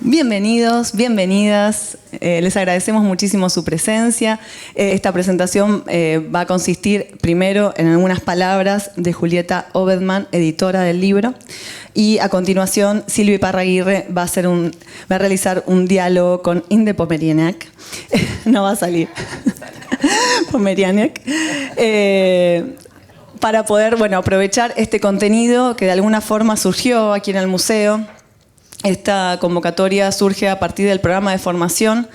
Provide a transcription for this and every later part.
Bienvenidos, bienvenidas. Les agradecemos muchísimo su presencia. Esta presentación va a consistir primero en algunas palabras de Julieta Obedman, editora del libro, y a continuación Silvia Iparraguirre va a realizar un diálogo con Inde Pomerianiec. No va a salir. Pomerianiec. Para poder, aprovechar este contenido que de alguna forma surgió aquí en el museo. Esta convocatoria surge a partir del programa de formación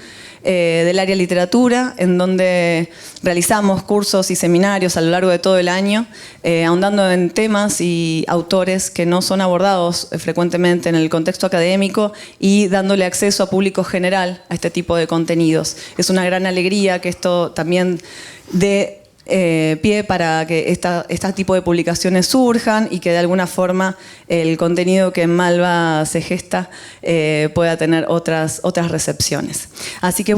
del área literatura, en donde realizamos cursos y seminarios a lo largo de todo el año, ahondando en temas y autores que no son abordados frecuentemente en el contexto académico y dándole acceso a público general a este tipo de contenidos. Es una gran alegría que esto también dé pie para que este tipo de publicaciones surjan y que de alguna forma el contenido que en Malva se gesta pueda tener otras recepciones. Así que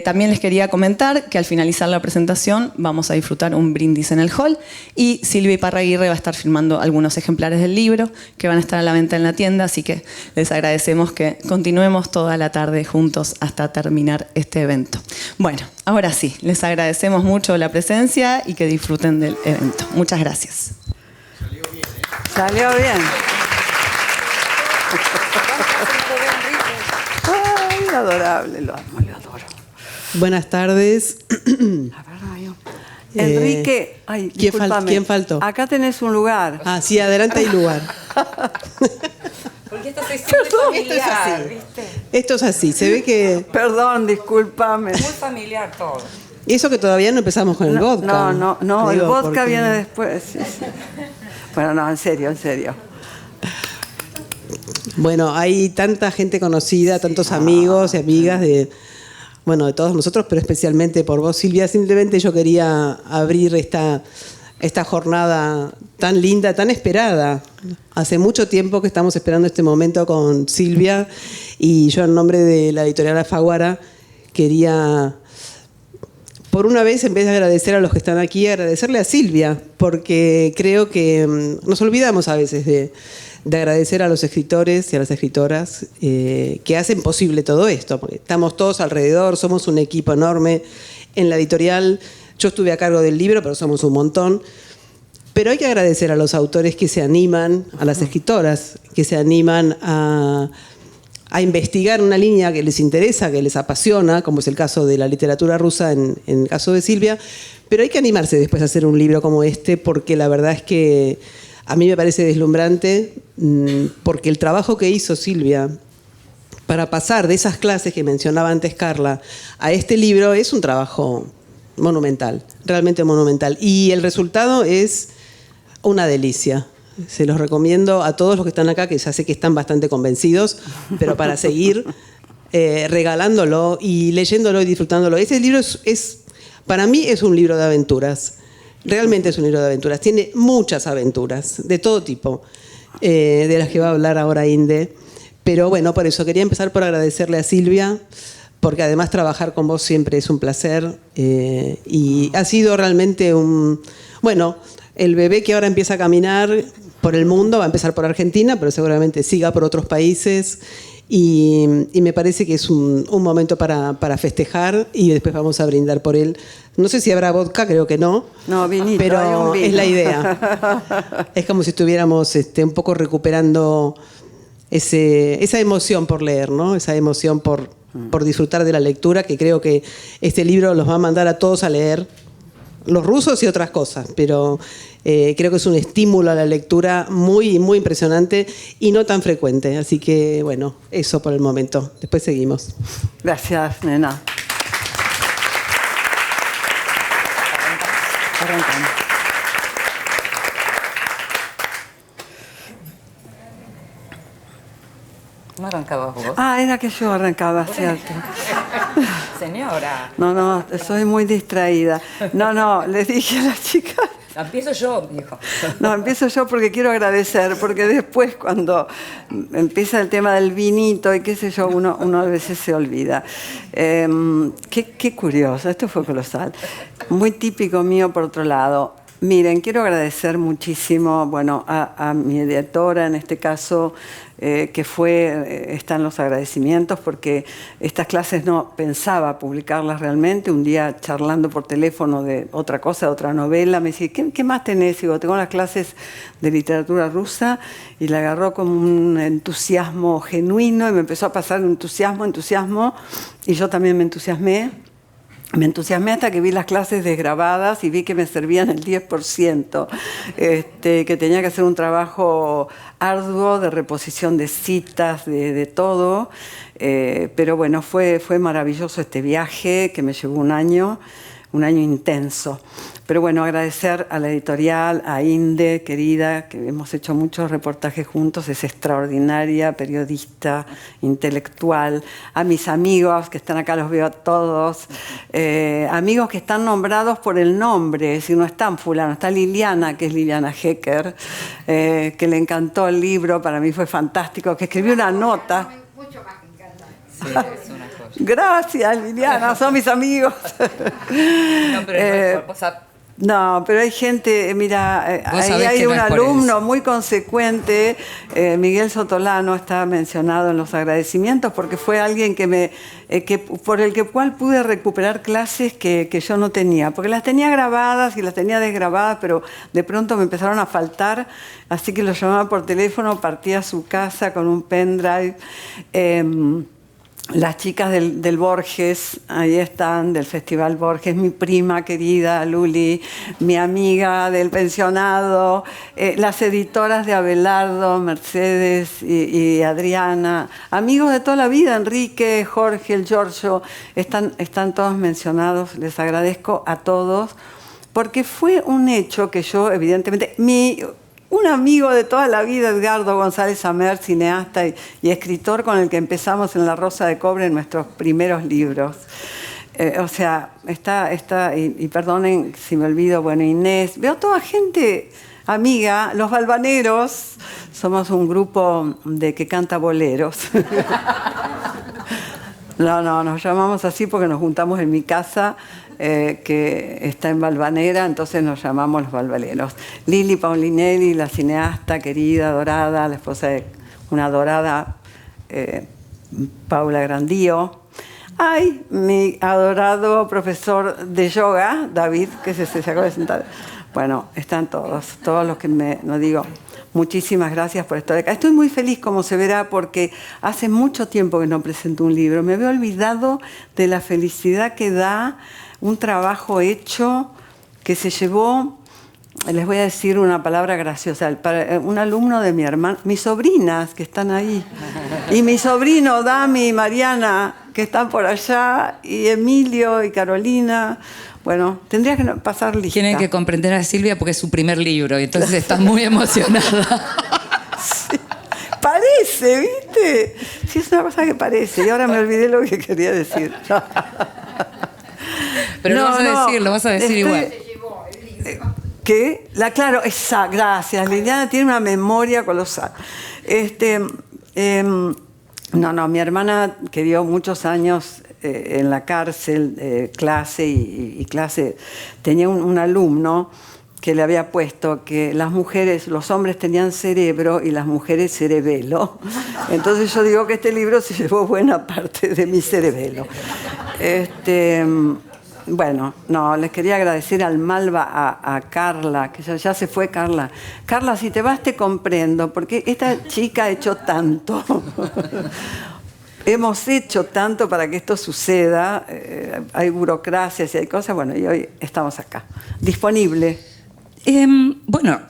también les quería comentar que al finalizar la presentación vamos a disfrutar un brindis en el hall y Silvia Iparraguirre va a estar firmando algunos ejemplares del libro que van a estar a la venta en la tienda, así que les agradecemos que continuemos toda la tarde juntos hasta terminar este evento. Bueno, ahora sí, les agradecemos mucho la presencia y que disfruten del evento. Muchas gracias. Salió bien, ¿eh? Salió bien. Ay, adorable, lo amo, lo adoro. Buenas tardes. Enrique, ay, discúlpame. ¿Quién faltó? Acá tenés un lugar. Ah, sí, adelante hay lugar. Porque esto es muy familiar, esto es así. ¿viste? Esto es así, se ve que... Perdón, discúlpame. Muy familiar todo. Y eso que todavía no empezamos con el vodka. No, el Digo, vodka porque... viene después. Sí. Bueno, no, en serio. Bueno, hay tanta gente conocida, tantos amigos y amigas de todos nosotros, pero especialmente por vos, Silvia. Simplemente yo quería abrir esta jornada tan linda, tan esperada. Hace mucho tiempo que estamos esperando este momento con Silvia y yo en nombre de la editorial Alfaguara quería, por una vez, en vez de agradecer a los que están aquí, agradecerle a Silvia, porque creo que nos olvidamos a veces de agradecer a los escritores y a las escritoras que hacen posible todo esto, porque estamos todos alrededor, somos un equipo enorme. En la editorial yo estuve a cargo del libro, pero somos un montón. Pero hay que agradecer a los autores que se animan, a las escritoras que se animan a investigar una línea que les interesa, que les apasiona, como es el caso de la literatura rusa en el caso de Silvia. Pero hay que animarse después a hacer un libro como este, porque la verdad es que a mí me parece deslumbrante, porque el trabajo que hizo Silvia para pasar de esas clases que mencionaba antes Carla a este libro es un trabajo monumental, realmente monumental. Y el resultado es una delicia. Se los recomiendo a todos los que están acá, que ya sé que están bastante convencidos, pero para seguir regalándolo y leyéndolo y disfrutándolo. Ese libro para mí es un libro de aventuras. Realmente es un libro de aventuras. Tiene muchas aventuras, de todo tipo, de las que va a hablar ahora Inde. Pero por eso quería empezar por agradecerle a Silvia, porque además trabajar con vos siempre es un placer y ha sido realmente el bebé que ahora empieza a caminar por el mundo, va a empezar por Argentina, pero seguramente siga por otros países y me parece que es un momento para festejar y después vamos a brindar por él. No sé si habrá vodka, creo que no. No, vinito, pero hay un vino. Es la idea. Es como si estuviéramos un poco recuperando esa emoción por leer, ¿no? Esa emoción por disfrutar de la lectura, que creo que este libro los va a mandar a todos a leer, los rusos y otras cosas, pero creo que es un estímulo a la lectura muy, muy impresionante y no tan frecuente. Así que, eso por el momento. Después seguimos. Gracias, nena. Arrancamos. ¿No arrancabas vos? Ah, era que yo arrancaba, cierto. Señora. No, soy muy distraída. No, le dije a la chica... Empiezo yo, dijo. No, empiezo yo porque quiero agradecer, porque después cuando empieza el tema del vinito y qué sé yo, uno a veces se olvida. Qué curioso, esto fue colosal. Muy típico mío, por otro lado. Miren, quiero agradecer muchísimo, bueno, a mi editora en este caso, están los agradecimientos, porque estas clases no pensaba publicarlas realmente. Un día charlando por teléfono de otra cosa, de otra novela, me decía, ¿qué más tenés? Y digo, tengo las clases de literatura rusa, y la agarró como un entusiasmo genuino y me empezó a pasar entusiasmo, y yo también me entusiasmé. Me entusiasmé hasta que vi las clases desgrabadas y vi que me servían el 10%, que tenía que hacer un trabajo arduo de reposición de citas, de todo. Pero bueno, fue maravilloso este viaje que me llevó un año intenso. Pero bueno, agradecer a la editorial, a Inde, querida, que hemos hecho muchos reportajes juntos, es extraordinaria, periodista, intelectual, a mis amigos, que están acá, los veo a todos, amigos que están nombrados por el nombre, si no están fulano, está Liliana, que es Liliana Hecker, que le encantó el libro, para mí fue fantástico, que escribió una nota. Mucho más que encanta. Sí, es una joya. Gracias, Liliana, son mis amigos. No, pero No, pero hay gente, mira, ahí sabés hay que no un es por alumno muy consecuente, Miguel Sotolano está mencionado en los agradecimientos, porque fue alguien por el cual pude recuperar clases que yo no tenía, porque las tenía grabadas y las tenía desgrabadas, pero de pronto me empezaron a faltar, así que lo llamaba por teléfono, partía a su casa con un pendrive. Las chicas del Borges, ahí están, del Festival Borges, mi prima querida Luli, mi amiga del pensionado, las editoras de Abelardo, Mercedes y Adriana, amigos de toda la vida, Enrique, Jorge, el Giorgio, están todos mencionados, les agradezco a todos, porque fue un hecho que yo, evidentemente, un amigo de toda la vida, Edgardo González Amer, cineasta y escritor, con el que empezamos en La Rosa de Cobre en nuestros primeros libros. O sea, y perdonen si me olvido, bueno, Inés, veo toda gente amiga, los Balvaneros, somos un grupo que canta boleros. No, nos llamamos así porque nos juntamos en mi casa, que está en Valvanera, entonces nos llamamos los Balvaneros. Lili Paulinelli, la cineasta querida, adorada, la esposa de una adorada Paula Grandío. Ay, mi adorado profesor de yoga, David, que se acaba de sentar. Bueno, están todos los que no digo. Muchísimas gracias por estar acá. Estoy muy feliz, como se verá, porque hace mucho tiempo que no presento un libro. Me había olvidado de la felicidad que da un trabajo hecho que se llevó, les voy a decir una palabra graciosa, para un alumno de mi hermana, mis sobrinas que están ahí, y mi sobrino Dami y Mariana, que están por allá, y Emilio y Carolina. Bueno, tendría que pasar lista. Tienen que comprender a Silvia porque es su primer libro y entonces está muy emocionada. Sí, parece, ¿viste? Sí, es una cosa que parece. Y ahora me olvidé lo que quería decir. Pero lo vas a decir igual. ¿Qué? Claro, gracias. Liliana tiene una memoria colosal. Mi hermana, que dio muchos años en la cárcel, clase y clase, tenía un alumno que le había puesto que los hombres tenían cerebro y las mujeres cerebelo. Entonces yo digo que este libro se llevó buena parte de mi cerebelo. Bueno, les quería agradecer al Malva, a Carla, que ya se fue Carla. Carla, si te vas te comprendo, porque esta chica ha hecho tanto. Hemos hecho tanto para que esto suceda. Hay burocracias y hay cosas, bueno, y hoy estamos acá. Disponible. Bueno,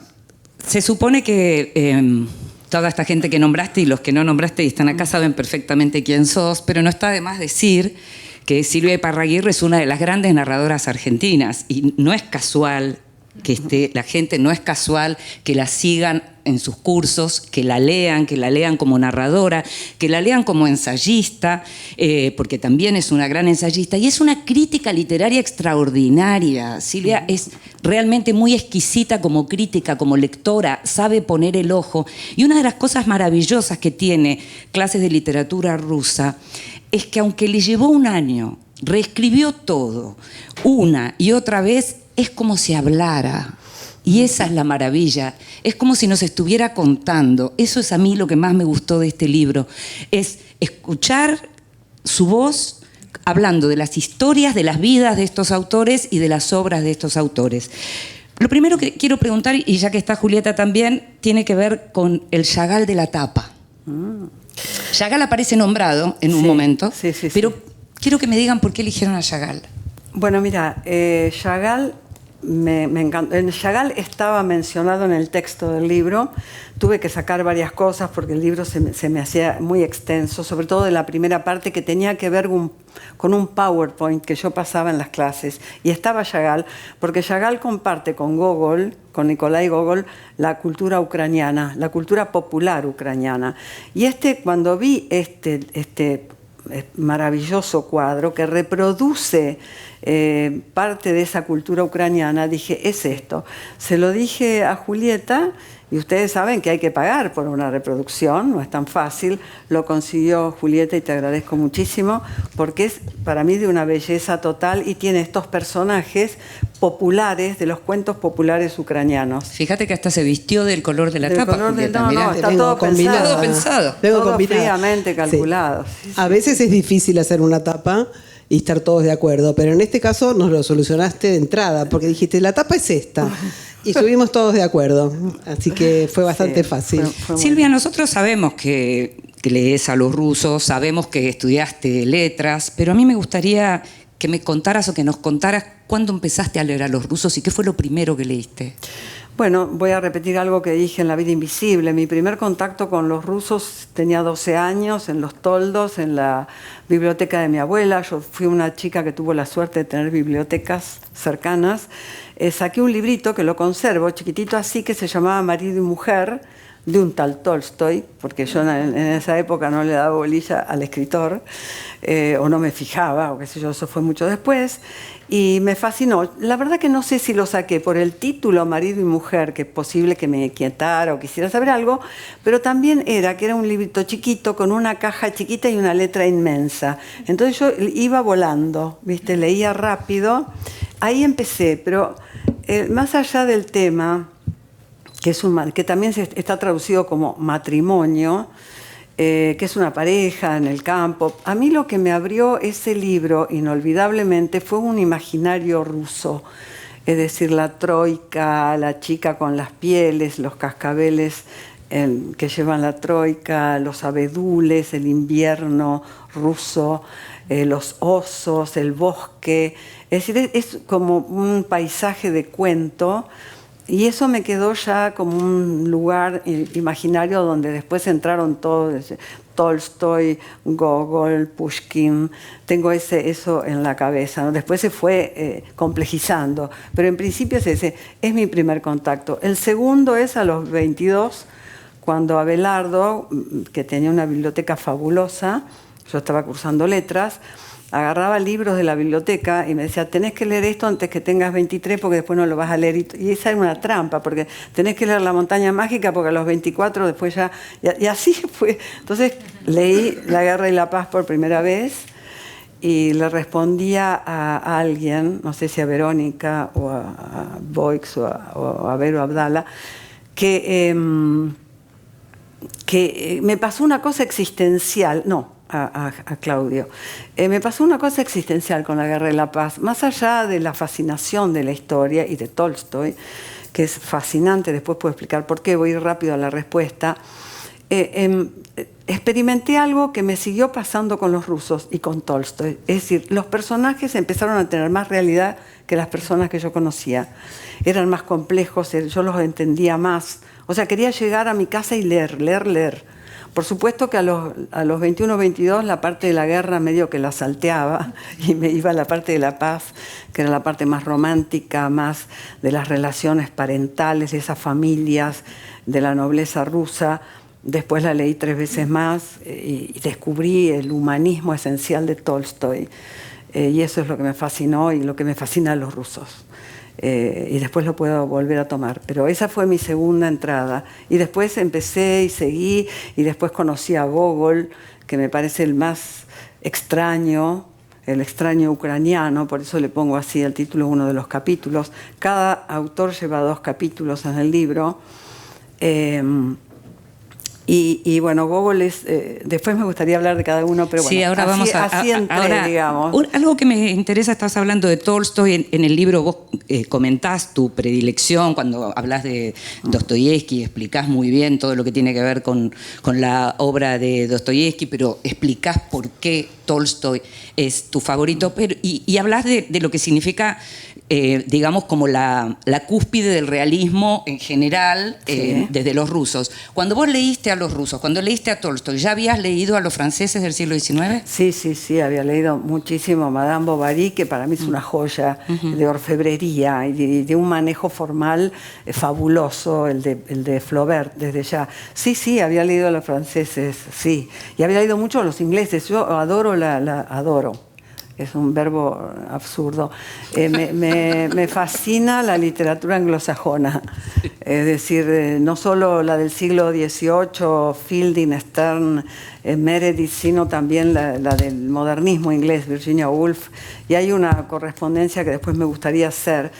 se supone que toda esta gente que nombraste y los que no nombraste y están acá saben perfectamente quién sos, pero no está de más decir que Silvia Iparraguirre es una de las grandes narradoras argentinas y no es casual que esté la gente, no es casual que la sigan en sus cursos, que la lean como narradora, que la lean como ensayista, porque también es una gran ensayista y es una crítica literaria extraordinaria. Silvia es realmente muy exquisita como crítica, como lectora, sabe poner el ojo. Y una de las cosas maravillosas que tiene Clases de Literatura Rusa es que aunque le llevó un año, reescribió todo una y otra vez, es como si hablara. Y esa es la maravilla. Es como si nos estuviera contando. Eso es a mí lo que más me gustó de este libro. Es escuchar su voz hablando de las historias, de las vidas de estos autores y de las obras de estos autores. Lo primero que quiero preguntar, y ya que está Julieta también, tiene que ver con el Chagall de la tapa. Chagall aparece nombrado en un momento, pero quiero que me digan por qué eligieron a Chagall. Bueno, mira, Chagall me encantó. Chagall estaba mencionado en el texto del libro. Tuve que sacar varias cosas porque el libro se me hacía muy extenso, sobre todo de la primera parte que tenía que ver con un PowerPoint que yo pasaba en las clases. Y estaba Chagall, porque Chagall comparte con Gogol, con Nikolai Gogol, la cultura ucraniana, la cultura popular ucraniana. Y cuando vi este maravilloso cuadro que reproduce parte de esa cultura ucraniana, dije, es esto. Se lo dije a Julieta, y ustedes saben que hay que pagar por una reproducción, no es tan fácil. Lo consiguió Julieta y te agradezco muchísimo, porque es para mí de una belleza total y tiene estos personajes populares, de los cuentos populares ucranianos. Fíjate que hasta se vistió del color de la tapa, Julieta. No, está todo pensado. Todo fríamente calculado. Sí. A veces es difícil hacer una tapa y estar todos de acuerdo, pero en este caso nos lo solucionaste de entrada, porque dijiste, la tapa es esta, y estuvimos todos de acuerdo, así que fue bastante fácil. Fue Silvia, nosotros sabemos que lees a los rusos, sabemos que estudiaste letras, pero a mí me gustaría que me contaras o que nos contaras cuándo empezaste a leer a los rusos y qué fue lo primero que leíste. Bueno, voy a repetir algo que dije en La vida invisible. Mi primer contacto con los rusos tenía 12 años, en Los Toldos, en la biblioteca de mi abuela. Yo fui una chica que tuvo la suerte de tener bibliotecas cercanas. Saqué un librito que lo conservo, chiquitito así, que se llamaba Marido y Mujer, de un tal Tolstoy, porque yo en esa época no le daba bolilla al escritor, o no me fijaba, o qué sé yo, eso fue mucho después, y me fascinó. La verdad que no sé si lo saqué por el título Marido y Mujer, que es posible que me inquietara o quisiera saber algo, pero también que era un librito chiquito con una caja chiquita y una letra inmensa. Entonces yo iba volando, ¿viste? Leía rápido, ahí empecé, pero más allá del tema, que también está traducido como matrimonio, que es una pareja en el campo. A mí lo que me abrió ese libro, inolvidablemente, fue un imaginario ruso. Es decir, la troika, la chica con las pieles, los cascabeles que llevan la troika, los abedules, el invierno ruso, los osos, el bosque. Es decir, es como un paisaje de cuento. Y eso me quedó ya como un lugar imaginario donde después entraron todos, Tolstoy, Gogol, Pushkin. Tengo eso en la cabeza, ¿no? Después se fue complejizando, pero en principio es ese. Es mi primer contacto. El segundo es a los 22, cuando Abelardo, que tenía una biblioteca fabulosa, yo estaba cursando letras, agarraba libros de la biblioteca y me decía, tenés que leer esto antes que tengas 23 porque después no lo vas a leer. Y esa era una trampa, porque tenés que leer La montaña mágica porque a los 24 después ya... Y así fue. Entonces leí La guerra y la paz por primera vez y le respondía a alguien, no sé si a Verónica o a Boix o a Vero Abdala, que me pasó una cosa existencial, a Claudio. Me pasó una cosa existencial con La guerra y la paz, más allá de la fascinación de la historia y de Tolstoy, que es fascinante, después puedo explicar por qué, voy a ir rápido a la respuesta. Experimenté algo que me siguió pasando con los rusos y con Tolstoy. Es decir, los personajes empezaron a tener más realidad que las personas que yo conocía. Eran más complejos, yo los entendía más. O sea, quería llegar a mi casa y leer. Por supuesto que a los 21 o 22 la parte de la guerra medio que la salteaba y me iba a la parte de la paz, que era la parte más romántica, más de las relaciones parentales, de esas familias, de la nobleza rusa. Después la leí 3 veces más y descubrí el humanismo esencial de Tolstoy. Y eso es lo que me fascinó y lo que me fascina a los rusos. Y después lo puedo volver a tomar. Pero esa fue mi segunda entrada. Y después empecé y seguí, y después conocí a Gogol, que me parece el más extraño, El extraño ucraniano, por eso le pongo así el título uno de los capítulos. Cada autor lleva 2 capítulos en el libro. Y bueno, Gogol es... después me gustaría hablar de cada uno, pero bueno, sí, ahora así entré, ahora, digamos. Algo que me interesa, estás hablando de Tolstoy, en el libro vos comentás tu predilección, cuando hablas de Dostoyevsky, explicás muy bien todo lo que tiene que ver con la obra de Dostoyevsky, pero explicás por qué Tolstoy es tu favorito, y hablas de lo que significa, digamos, como la cúspide del realismo en general, Sí. desde los rusos. Cuando vos leíste a los rusos, cuando leíste a Tolstoy, ¿ya habías leído a los franceses del siglo XIX? Sí, había leído muchísimo Madame Bovary, que para mí es una joya de orfebrería y de un manejo formal fabuloso, el de Flaubert, desde ya. Sí, había leído a los franceses, sí. Y había leído mucho a los ingleses. Yo adoro adoro. Es un verbo absurdo. Me fascina la literatura anglosajona. Es decir, no solo la del siglo XVIII, Fielding, Sterne, Meredith, sino también la del modernismo inglés, Virginia Woolf. Y hay una correspondencia que después me gustaría hacer.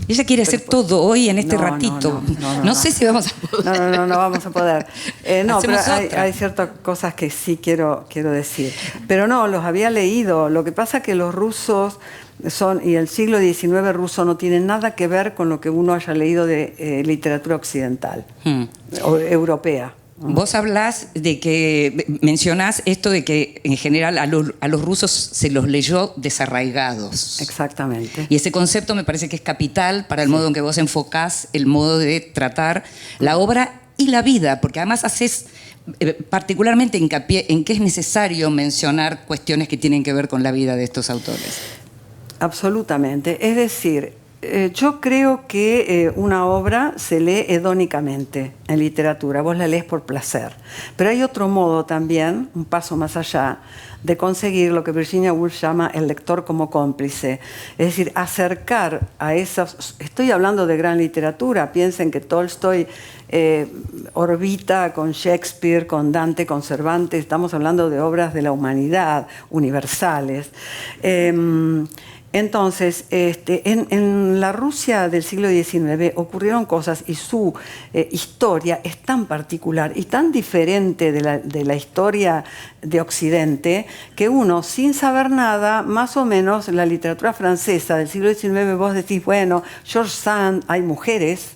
Ella quiere hacer todo hoy en este ratito. No sé si vamos a poder. No vamos a poder. No, pero Hacemos otra. hay ciertas cosas que sí quiero decir. Pero no, los había leído. Lo que pasa es que los rusos y el siglo XIX ruso no tiene nada que ver con lo que uno haya leído de literatura occidental o europea. Vos hablás de que, mencionás esto de que en general a los rusos se los leyó desarraigados. Exactamente. Y ese concepto me parece que es capital para el modo en que vos enfocás el modo de tratar la obra y la vida, porque además haces particularmente hincapié en que es necesario mencionar cuestiones que tienen que ver con la vida de estos autores. Absolutamente. Es decir, yo creo que una obra se lee hedónicamente en literatura, vos la lees por placer. Pero hay otro modo también, un paso más allá, de conseguir lo que Virginia Woolf llama el lector como cómplice. Es decir, acercar a esas... Estoy hablando de gran literatura, piensen que Tolstoy orbita con Shakespeare, con Dante, con Cervantes, estamos hablando de obras de la humanidad, universales. Entonces, en la Rusia del siglo XIX ocurrieron cosas y su historia es tan particular y tan diferente de la historia de Occidente que uno, sin saber nada, más o menos la literatura francesa del siglo XIX, vos decís, bueno, George Sand, hay mujeres.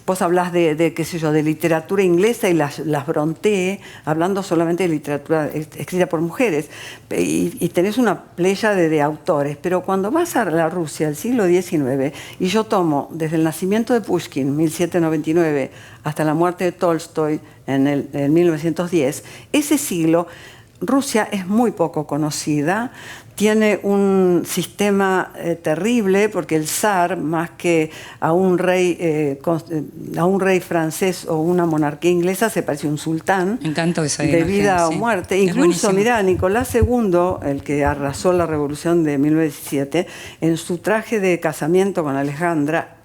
Vos hablás de qué sé yo, de literatura inglesa y las Brontë, hablando solamente de literatura escrita por mujeres, y tenés una playa de autores, pero cuando vas a la Rusia del siglo XIX, y yo tomo desde el nacimiento de Pushkin, 1799, hasta la muerte de Tolstoy en 1910, ese siglo, Rusia es muy poco conocida, tiene un sistema terrible porque el zar, más que a un rey francés o una monarquía inglesa, se parece a un sultán. Me encanta esa de imagen, vida o sí. muerte. Es Incluso, buenísimo. mirá, Nicolás II, el que arrasó la revolución de 1917, en su traje de casamiento con Alejandra,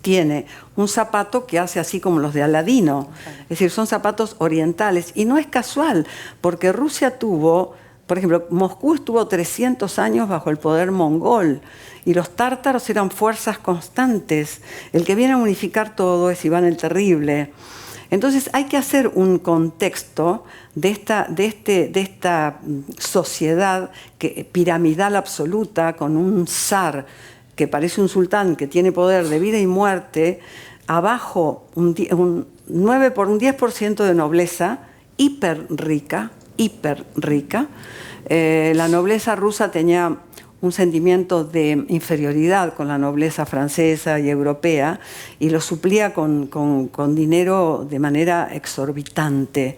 tiene un zapato que hace así como los de Aladino. Es decir, son zapatos orientales. Y no es casual, porque Rusia tuvo, por ejemplo, Moscú estuvo 300 años bajo el poder mongol y los tártaros eran fuerzas constantes. El que viene a unificar todo es Iván el Terrible. Entonces hay que hacer un contexto de esta sociedad piramidal absoluta, con un zar que parece un sultán que tiene poder de vida y muerte, abajo un 10% de nobleza hiper rica. La nobleza rusa tenía un sentimiento de inferioridad con la nobleza francesa y europea y lo suplía con dinero de manera exorbitante.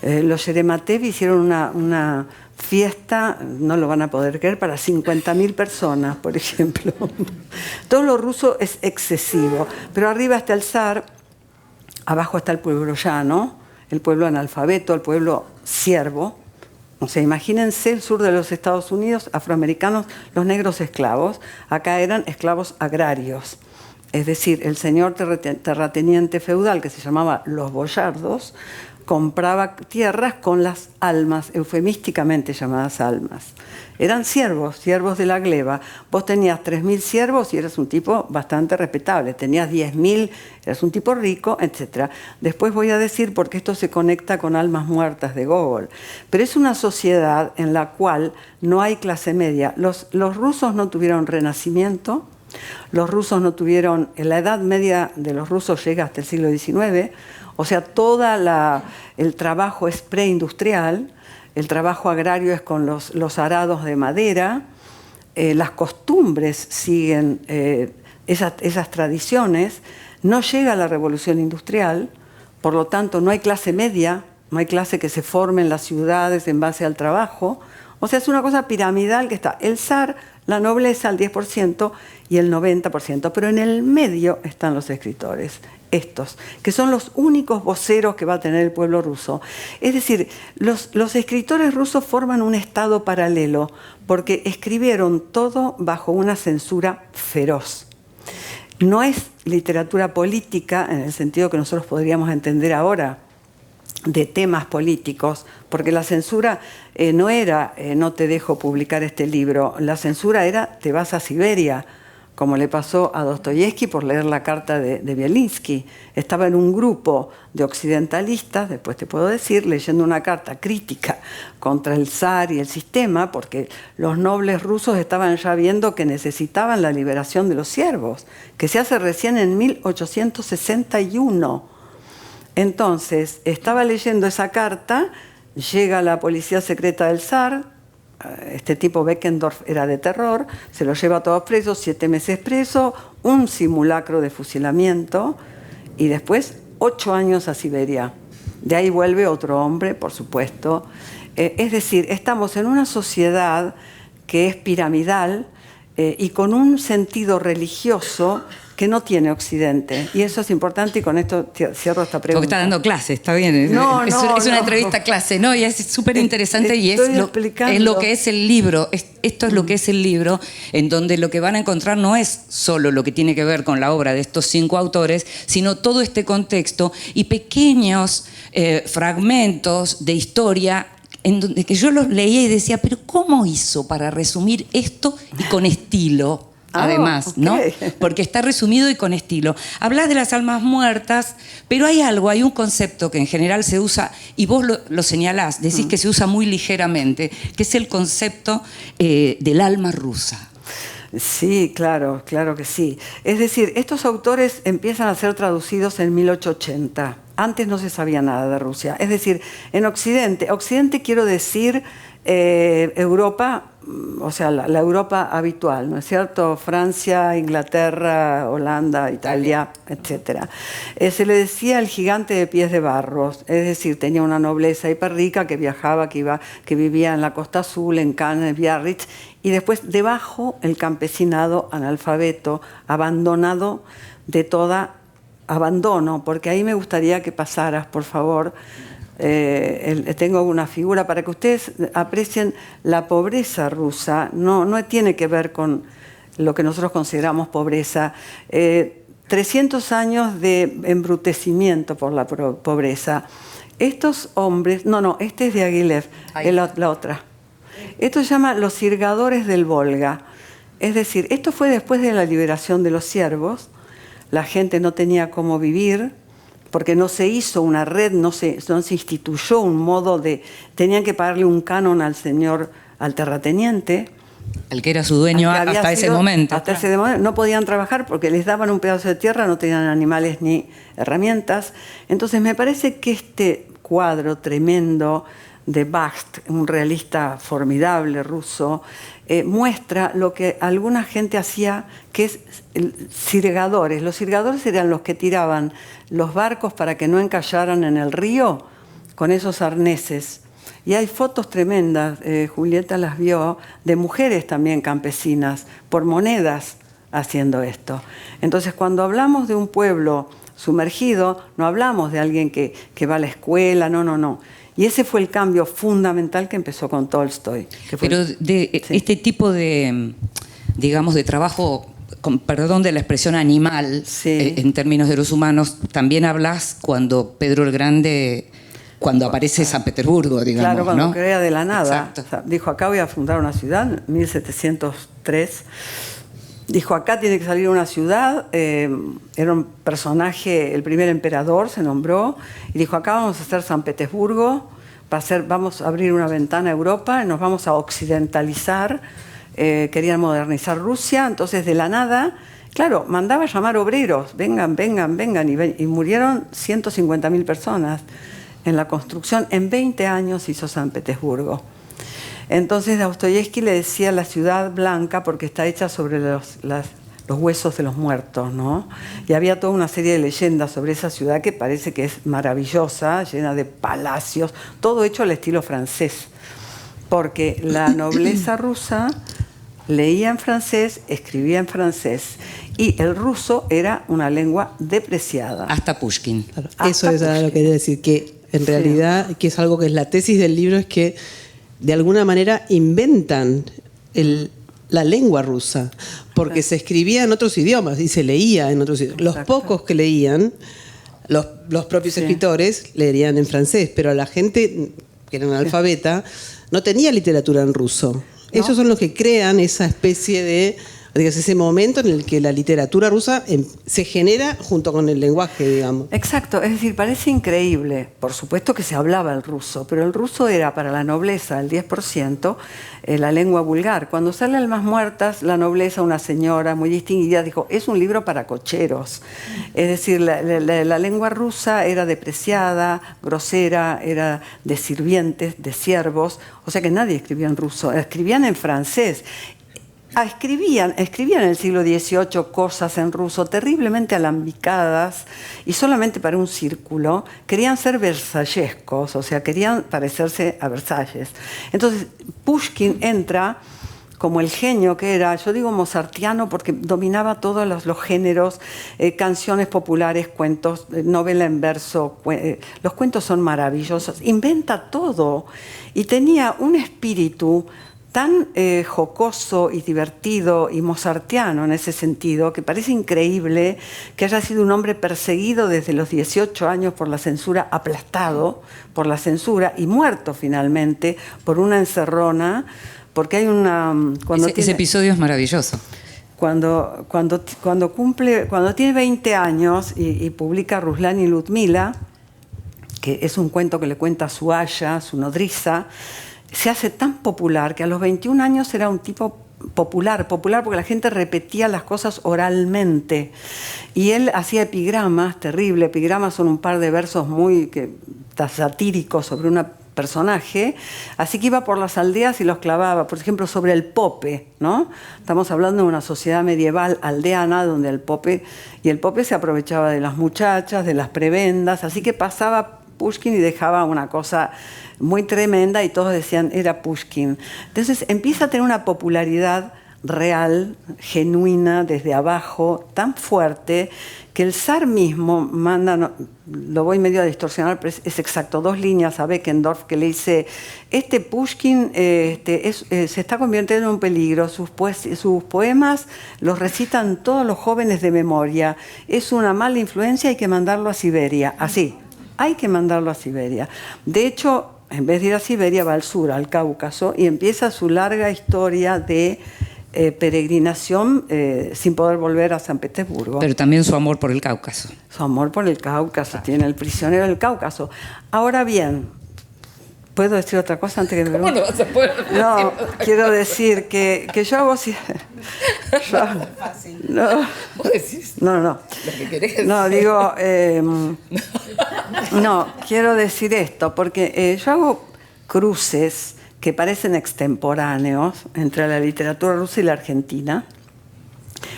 Los Sheremetev hicieron una fiesta, no lo van a poder creer, para 50.000 personas, por ejemplo. Todo lo ruso es excesivo, pero arriba está el zar, abajo está el pueblo llano, el pueblo analfabeto, el pueblo siervo. O sea, imagínense el sur de los Estados Unidos, afroamericanos, los negros esclavos. Acá eran esclavos agrarios. Es decir, el señor terrateniente feudal, que se llamaba los boyardos, compraba tierras con las almas, eufemísticamente llamadas almas. Eran siervos de la gleba. Vos tenías 3.000 siervos y eras un tipo bastante respetable. Tenías 10.000, eras un tipo rico, etc. Después voy a decir porque esto se conecta con Almas Muertas de Gogol. Pero es una sociedad en la cual no hay clase media. Los rusos no tuvieron renacimiento. Los rusos no tuvieron... La edad media de los rusos llega hasta el siglo XIX. O sea, el trabajo es preindustrial. El trabajo agrario es con los arados de madera, las costumbres siguen esas tradiciones, no llega la revolución industrial, por lo tanto no hay clase media, no hay clase que se forme en las ciudades en base al trabajo, o sea, es una cosa piramidal que está el zar, la nobleza al 10% y el 90%, pero en el medio están los escritores. Estos, que son los únicos voceros que va a tener el pueblo ruso. Es decir, los escritores rusos forman un estado paralelo porque escribieron todo bajo una censura feroz. No es literatura política en el sentido que nosotros podríamos entender ahora de temas políticos, porque la censura no era no te dejo publicar este libro, la censura era te vas a Siberia, como le pasó a Dostoyevsky por leer la carta de Bielinsky. Estaba en un grupo de occidentalistas, después te puedo decir, leyendo una carta crítica contra el zar y el sistema, porque los nobles rusos estaban ya viendo que necesitaban la liberación de los siervos, que se hace recién en 1861. Entonces, estaba leyendo esa carta, llega la policía secreta del zar. Este tipo Beckendorf era de terror, se lo lleva a todos presos, 7 meses preso, un simulacro de fusilamiento y después 8 años a Siberia. De ahí vuelve otro hombre, por supuesto. Es decir, estamos en una sociedad que es piramidal y con un sentido religioso que no tiene Occidente. Y eso es importante y con esto cierro esta pregunta. Porque está dando clase, está bien. No, es una entrevista a clase, ¿no? Y es súper interesante y es lo que es el libro. Esto es lo que es el libro, en donde lo que van a encontrar no es solo lo que tiene que ver con la obra de estos 5 autores, sino todo este contexto y pequeños fragmentos de historia en donde que yo los leía y decía, pero ¿cómo hizo para resumir esto y con estilo? Además, ¿no? Porque está resumido y con estilo. Hablas de las almas muertas, pero hay un concepto que en general se usa, y vos lo señalás, decís que se usa muy ligeramente, que es el concepto del alma rusa. Sí, claro que sí. Es decir, estos autores empiezan a ser traducidos en 1880. Antes no se sabía nada de Rusia. Es decir, en Occidente quiero decir Europa, o sea, la Europa habitual, ¿no es cierto? Francia, Inglaterra, Holanda, Italia, etc. Se le decía el gigante de pies de barro, es decir, tenía una nobleza hiper rica que viajaba, que vivía en la Costa Azul, en Cannes, Biarritz, y después debajo el campesinado analfabeto, abandonado de toda abandono, porque ahí me gustaría que pasaras, por favor. Tengo una figura para que ustedes aprecien la pobreza rusa. No tiene que ver con lo que nosotros consideramos pobreza. 300 años de embrutecimiento por la pobreza. Estos hombres, este es de Aguilev, la otra. Esto se llama Los Sirgadores del Volga. Es decir, esto fue después de la liberación de los siervos. La gente no tenía cómo vivir, porque no se hizo una red, no se instituyó un modo de... Tenían que pagarle un canon al terrateniente. El que era su dueño hasta ese momento. Hasta ese momento. No podían trabajar porque les daban un pedazo de tierra, no tenían animales ni herramientas. Entonces me parece que este cuadro tremendo de Bakht, un realista formidable ruso, muestra lo que alguna gente hacía, que es sirgadores. Los sirgadores eran los que tiraban los barcos para que no encallaran en el río con esos arneses. Y hay fotos tremendas, Julieta las vio, de mujeres también campesinas, por monedas haciendo esto. Entonces, cuando hablamos de un pueblo sumergido, no hablamos de alguien que va a la escuela, no. Y ese fue el cambio fundamental que empezó con Tolstoy. Pero este tipo de, digamos, de trabajo, con perdón de la expresión animal, en términos de los humanos, también hablas cuando Pedro el Grande cuando aparece San Petersburgo, digamos, Claro, cuando ¿no? crea de la nada. Exacto. O sea, dijo, acá voy a fundar una ciudad, en 1703. Dijo, acá tiene que salir una ciudad. Era un personaje, el primer emperador se nombró, y dijo, acá vamos a hacer San Petersburgo, vamos a abrir una ventana a Europa, nos vamos a occidentalizar. Querían modernizar Rusia, entonces de la nada, claro, mandaba a llamar obreros, vengan, vengan, vengan, y murieron 150.000 personas en la construcción. En 20 años hizo San Petersburgo. Entonces Dostoyevsky le decía la ciudad blanca porque está hecha sobre los huesos de los muertos, ¿no? Y había toda una serie de leyendas sobre esa ciudad que parece que es maravillosa, llena de palacios, todo hecho al estilo francés, porque la nobleza rusa leía en francés, escribía en francés, y el ruso era una lengua depreciada. Hasta Pushkin. Claro, Hasta eso es lo Pushkin. que quería decir, que en realidad, que es algo que es la tesis del libro, es que de alguna manera inventan la lengua rusa, porque se escribía en otros idiomas y se leía en otros idiomas. Los Exacto. pocos que leían, los propios escritores, leerían en francés, pero la gente que era analfabeta no tenía literatura en ruso. Ellos son los que crean esa especie de, digamos, ese momento en el que la literatura rusa se genera junto con el lenguaje, digamos. Exacto, es decir, parece increíble. Por supuesto que se hablaba el ruso, pero el ruso era para la nobleza, el 10%, la lengua vulgar. Cuando sale Almas Muertas, la nobleza, una señora muy distinguida, dijo, es un libro para cocheros. Es decir, la lengua rusa era depreciada, grosera, era de sirvientes, de siervos, o sea que nadie escribía en ruso, escribían en francés. Escribían en el siglo XVIII cosas en ruso terriblemente alambicadas y solamente para un círculo. Querían ser versallescos, o sea, querían parecerse a Versalles. Entonces, Pushkin entra como el genio que era, yo digo mozartiano porque dominaba todos los géneros, canciones populares, cuentos, novela en verso, los cuentos son maravillosos, inventa todo y tenía un espíritu tan jocoso y divertido y mozartiano en ese sentido, que parece increíble que haya sido un hombre perseguido desde los 18 años por la censura, aplastado por la censura y muerto finalmente por una encerrona, porque hay una... Ese episodio es maravilloso. Cuando tiene 20 años y publica Ruslan y Ludmila, que es un cuento que le cuenta a su aya, su nodriza, se hace tan popular que a los 21 años era un tipo popular porque la gente repetía las cosas oralmente. Y él hacía epigramas, terrible. Epigramas son un par de versos muy satíricos sobre un personaje. Así que iba por las aldeas y los clavaba. Por ejemplo, sobre el pope, ¿no? Estamos hablando de una sociedad medieval aldeana donde el pope se aprovechaba de las muchachas, de las prebendas. Así que pasaba Pushkin y dejaba una cosa muy tremenda y todos decían, era Pushkin. Entonces empieza a tener una popularidad real, genuina, desde abajo, tan fuerte, que el zar mismo manda, lo voy medio a distorsionar, pero es exacto, 2 líneas a Beckendorf que le dice, Pushkin se está convirtiendo en un peligro, sus poemas los recitan todos los jóvenes de memoria, es una mala influencia, hay que mandarlo a Siberia, así. Hay que mandarlo a Siberia. De hecho, en vez de ir a Siberia, va al sur, al Cáucaso, y empieza su larga historia de peregrinación sin poder volver a San Petersburgo. Pero también su amor por el Cáucaso. Su amor por el Cáucaso, tiene El prisionero del Cáucaso. Ahora bien, ¿puedo decir otra cosa antes que me pregunten? ¿Cómo no vas a poder decir No, otra cosa? quiero decir que yo hago... No, Vos decís no. lo que querés. No, digo... no, quiero decir esto, porque yo hago cruces que parecen extemporáneos entre la literatura rusa y la argentina,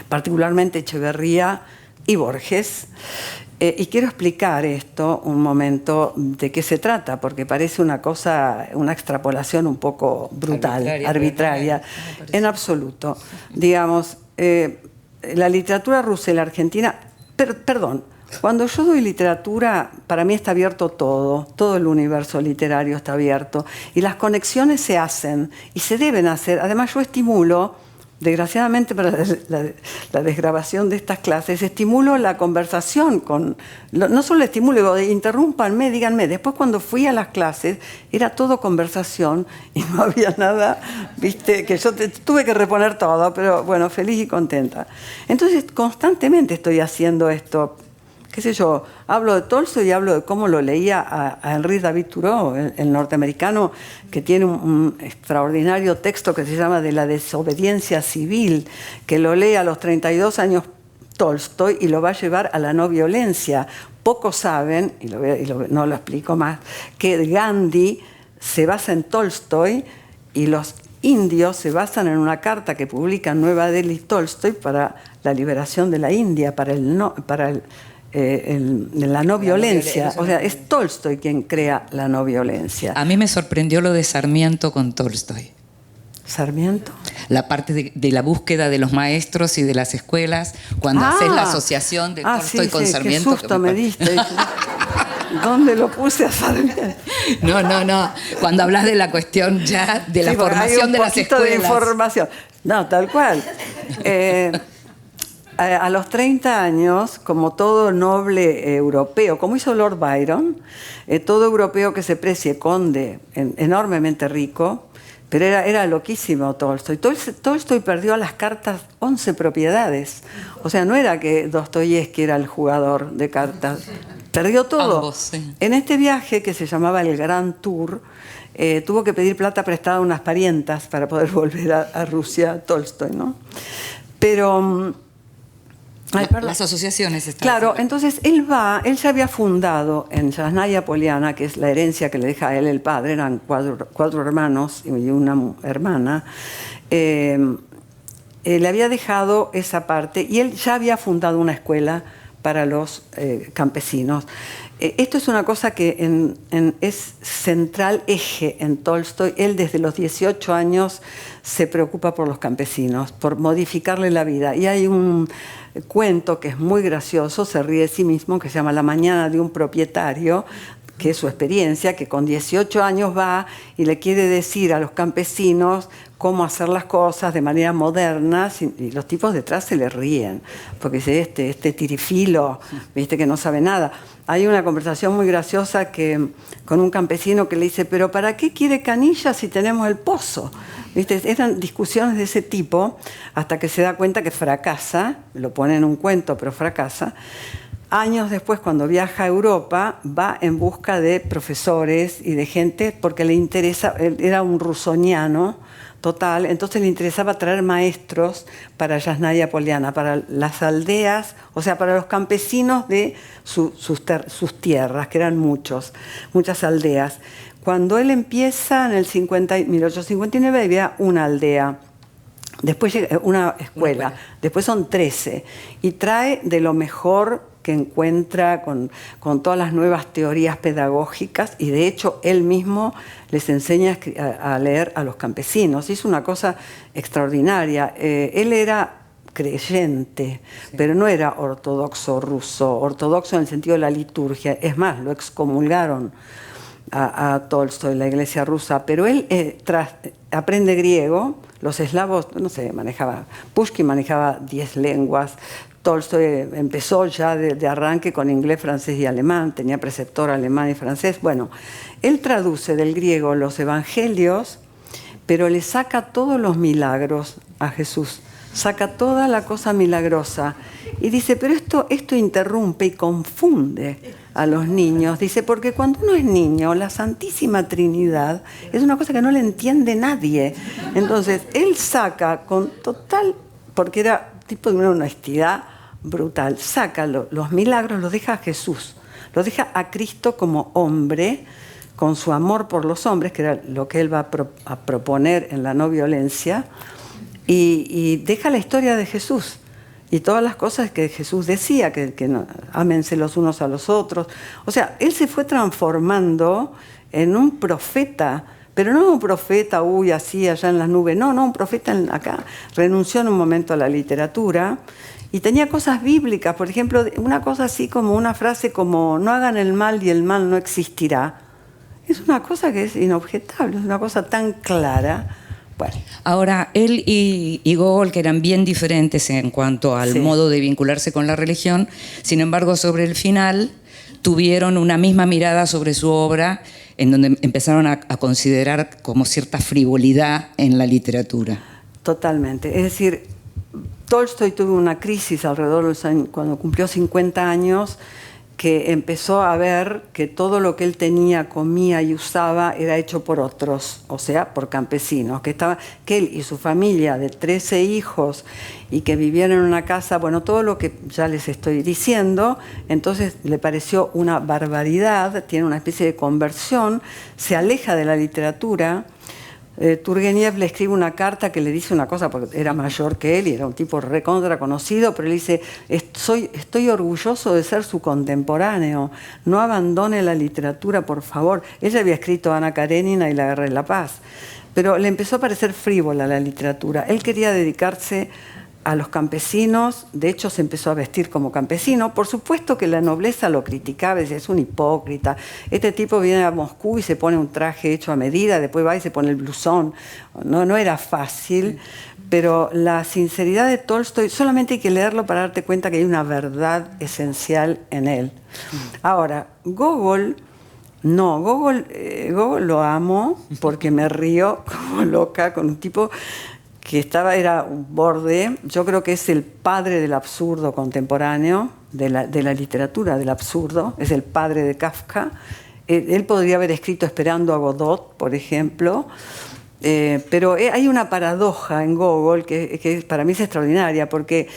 particularmente Echeverría y Borges, y quiero explicar esto un momento de qué se trata, porque parece una cosa, una extrapolación un poco brutal, arbitraria, en absoluto. Digamos, la literatura rusa y la argentina, perdón, cuando yo doy literatura, para mí está abierto todo el universo literario está abierto, y las conexiones se hacen y se deben hacer. Además, yo estimulo desgraciadamente para la desgrabación de estas clases, estimulo la conversación con... No solo estimulo, digo, interrúmpanme, díganme. Después cuando fui a las clases, era todo conversación y no había nada, viste, que yo tuve que reponer todo, pero bueno, feliz y contenta. Entonces, constantemente estoy haciendo esto. Qué sé yo, hablo de Tolstoy y hablo de cómo lo leía a Henri David Thoreau, el norteamericano, que tiene un extraordinario texto que se llama De la desobediencia civil, que lo lee a los 32 años Tolstoy y lo va a llevar a la no violencia. Pocos saben, no lo explico más, que Gandhi se basa en Tolstoy y los indios se basan en una carta que publica en Nueva Delhi Tolstoy para la liberación de la India, para la no violencia. O sea, es Tolstoy quien crea la no violencia. A mí me sorprendió lo de Sarmiento con Tolstoy. ¿Sarmiento? La parte de la búsqueda de los maestros y de las escuelas, cuando haces la asociación de Tolstoy con Sarmiento. Qué susto me diste. ¿Dónde lo puse a Sarmiento? No. Cuando hablas de la cuestión ya de la formación de las escuelas. Hay un poquito de información. No, tal cual. A los 30 años, como todo noble europeo, como hizo Lord Byron, todo europeo que se precie conde, enormemente rico, pero era loquísimo Tolstoy. Tolstoy perdió a las cartas 11 propiedades. O sea, no era que Dostoyevsky era el jugador de cartas. Perdió todo. Ambos, sí. En este viaje, que se llamaba el Grand Tour, tuvo que pedir plata prestada a unas parientas para poder volver a Rusia, Tolstoy, ¿no? Pero... las asociaciones están. Claro, entonces él ya había fundado en Yasnaya Poliana, que es la herencia que le deja a él el padre, eran cuatro hermanos y una hermana, le había dejado esa parte y él ya había fundado una escuela para los campesinos. Esto es una cosa que es central eje en Tolstoy. Él desde los 18 años se preocupa por los campesinos, por modificarle la vida. Y hay un cuento que es muy gracioso, se ríe de sí mismo, que se llama La mañana de un propietario, que es su experiencia, que con 18 años va y le quiere decir a los campesinos cómo hacer las cosas de manera moderna, y los tipos detrás se le ríen, porque dice, este tirifilo, viste que no sabe nada. Hay una conversación muy graciosa con un campesino que le dice, pero ¿para qué quiere canilla si tenemos el pozo? ¿Viste? Eran discusiones de ese tipo, hasta que se da cuenta que fracasa, lo pone en un cuento, pero fracasa. Años después, cuando viaja a Europa, va en busca de profesores y de gente, porque le interesa, él era un rusoniano total, entonces le interesaba traer maestros para Yasnaya Poliana, para las aldeas, o sea, para los campesinos de sus tierras, que eran muchas aldeas. Cuando él empieza en el 1859 había una aldea, después llega una escuela, después son 13, y trae de lo mejor que encuentra con todas las nuevas teorías pedagógicas, y de hecho él mismo les enseña a leer a los campesinos. Hizo una cosa extraordinaria. Él era creyente, pero no era ortodoxo ruso, ortodoxo en el sentido de la liturgia. Es más, lo excomulgaron a Tolstoy, la iglesia rusa, pero él aprende griego. Los eslavos, no sé, Pushkin manejaba 10 lenguas. Tolstoy empezó ya de arranque con inglés, francés y alemán, tenía preceptor alemán y francés. Bueno, él traduce del griego los evangelios, pero le saca todos los milagros a Jesús, saca toda la cosa milagrosa. Y dice, pero esto interrumpe y confunde a los niños. Dice, porque cuando uno es niño, la Santísima Trinidad es una cosa que no le entiende nadie. Entonces, él saca con total, porque era tipo de una honestidad brutal, saca los milagros, los deja a Jesús, los deja a Cristo como hombre, con su amor por los hombres, que era lo que él va a proponer en la no violencia, y deja la historia de Jesús y todas las cosas que Jesús decía, que no, ámense los unos a los otros. O sea, él se fue transformando en un profeta, pero no un profeta, así allá en las nubes, no, un profeta acá. Renunció en un momento a la literatura y tenía cosas bíblicas, por ejemplo, una cosa así como una frase como, no hagan el mal y el mal no existirá. Es una cosa que es inobjetable, es una cosa tan clara, Bueno. Ahora, él y Gogol, que eran bien diferentes en cuanto al Sí. modo de vincularse con la religión, sin embargo, sobre el final tuvieron una misma mirada sobre su obra, en donde empezaron a considerar como cierta frivolidad en la literatura. Totalmente. Es decir, Tolstoy tuvo una crisis alrededor de los años, cuando cumplió 50 años, que empezó a ver que todo lo que él tenía, comía y usaba era hecho por otros, o sea, por campesinos, que él y su familia de 13 hijos y que vivían en una casa, bueno, todo lo que ya les estoy diciendo, entonces le pareció una barbaridad, tiene una especie de conversión, se aleja de la literatura. Turgeniev le escribe una carta que le dice una cosa, porque era mayor que él y era un tipo recontra conocido, pero él dice, estoy orgulloso de ser su contemporáneo, no abandone la literatura, por favor. Ella había escrito Ana Karenina y La Guerra de la Paz, pero le empezó a parecer frívola la literatura. Él quería dedicarse a los campesinos, de hecho se empezó a vestir como campesino. Por supuesto que la nobleza lo criticaba, decía, es un hipócrita. Este tipo viene a Moscú y se pone un traje hecho a medida, después va y se pone el blusón. No era fácil, pero la sinceridad de Tolstoy, solamente hay que leerlo para darte cuenta que hay una verdad esencial en él. Ahora, Gogol... No, Gogol lo amo porque me río como loca con un tipo que era un borde. Yo creo que es el padre del absurdo contemporáneo, de la literatura del absurdo, es el padre de Kafka. Él podría haber escrito Esperando a Godot, por ejemplo, pero hay una paradoja en Gogol que para mí es extraordinaria, porque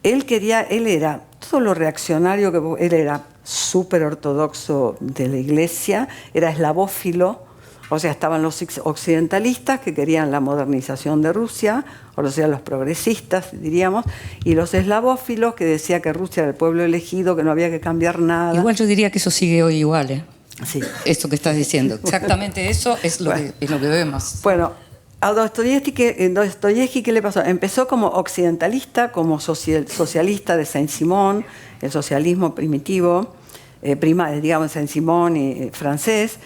él era todo lo reaccionario que él era, súper ortodoxo de la Iglesia, era eslavófilo. O sea, estaban los occidentalistas que querían la modernización de Rusia, o sea, los progresistas, diríamos, y los eslavófilos que decían que Rusia era el pueblo elegido, que no había que cambiar nada. Igual yo diría que eso sigue hoy igual, ¿eh? Sí. Esto que estás diciendo. Exactamente eso es lo que vemos. Bueno, a Dostoyevsky, ¿qué le pasó? Empezó como occidentalista, como socialista de Saint-Simon, el socialismo primitivo, digamos, Saint-Simon y francés,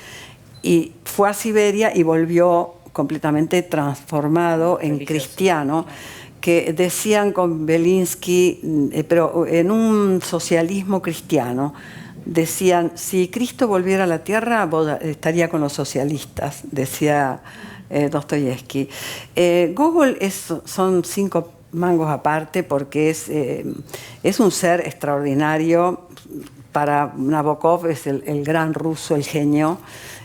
y fue a Siberia y volvió completamente transformado en cristiano, que decían con Belinsky, pero en un socialismo cristiano, decían, si Cristo volviera a la tierra, estaría con los socialistas, decía Dostoyevsky. Gogol son 5 mangos aparte, porque es un ser extraordinario. Para Nabokov es el gran ruso, el genio.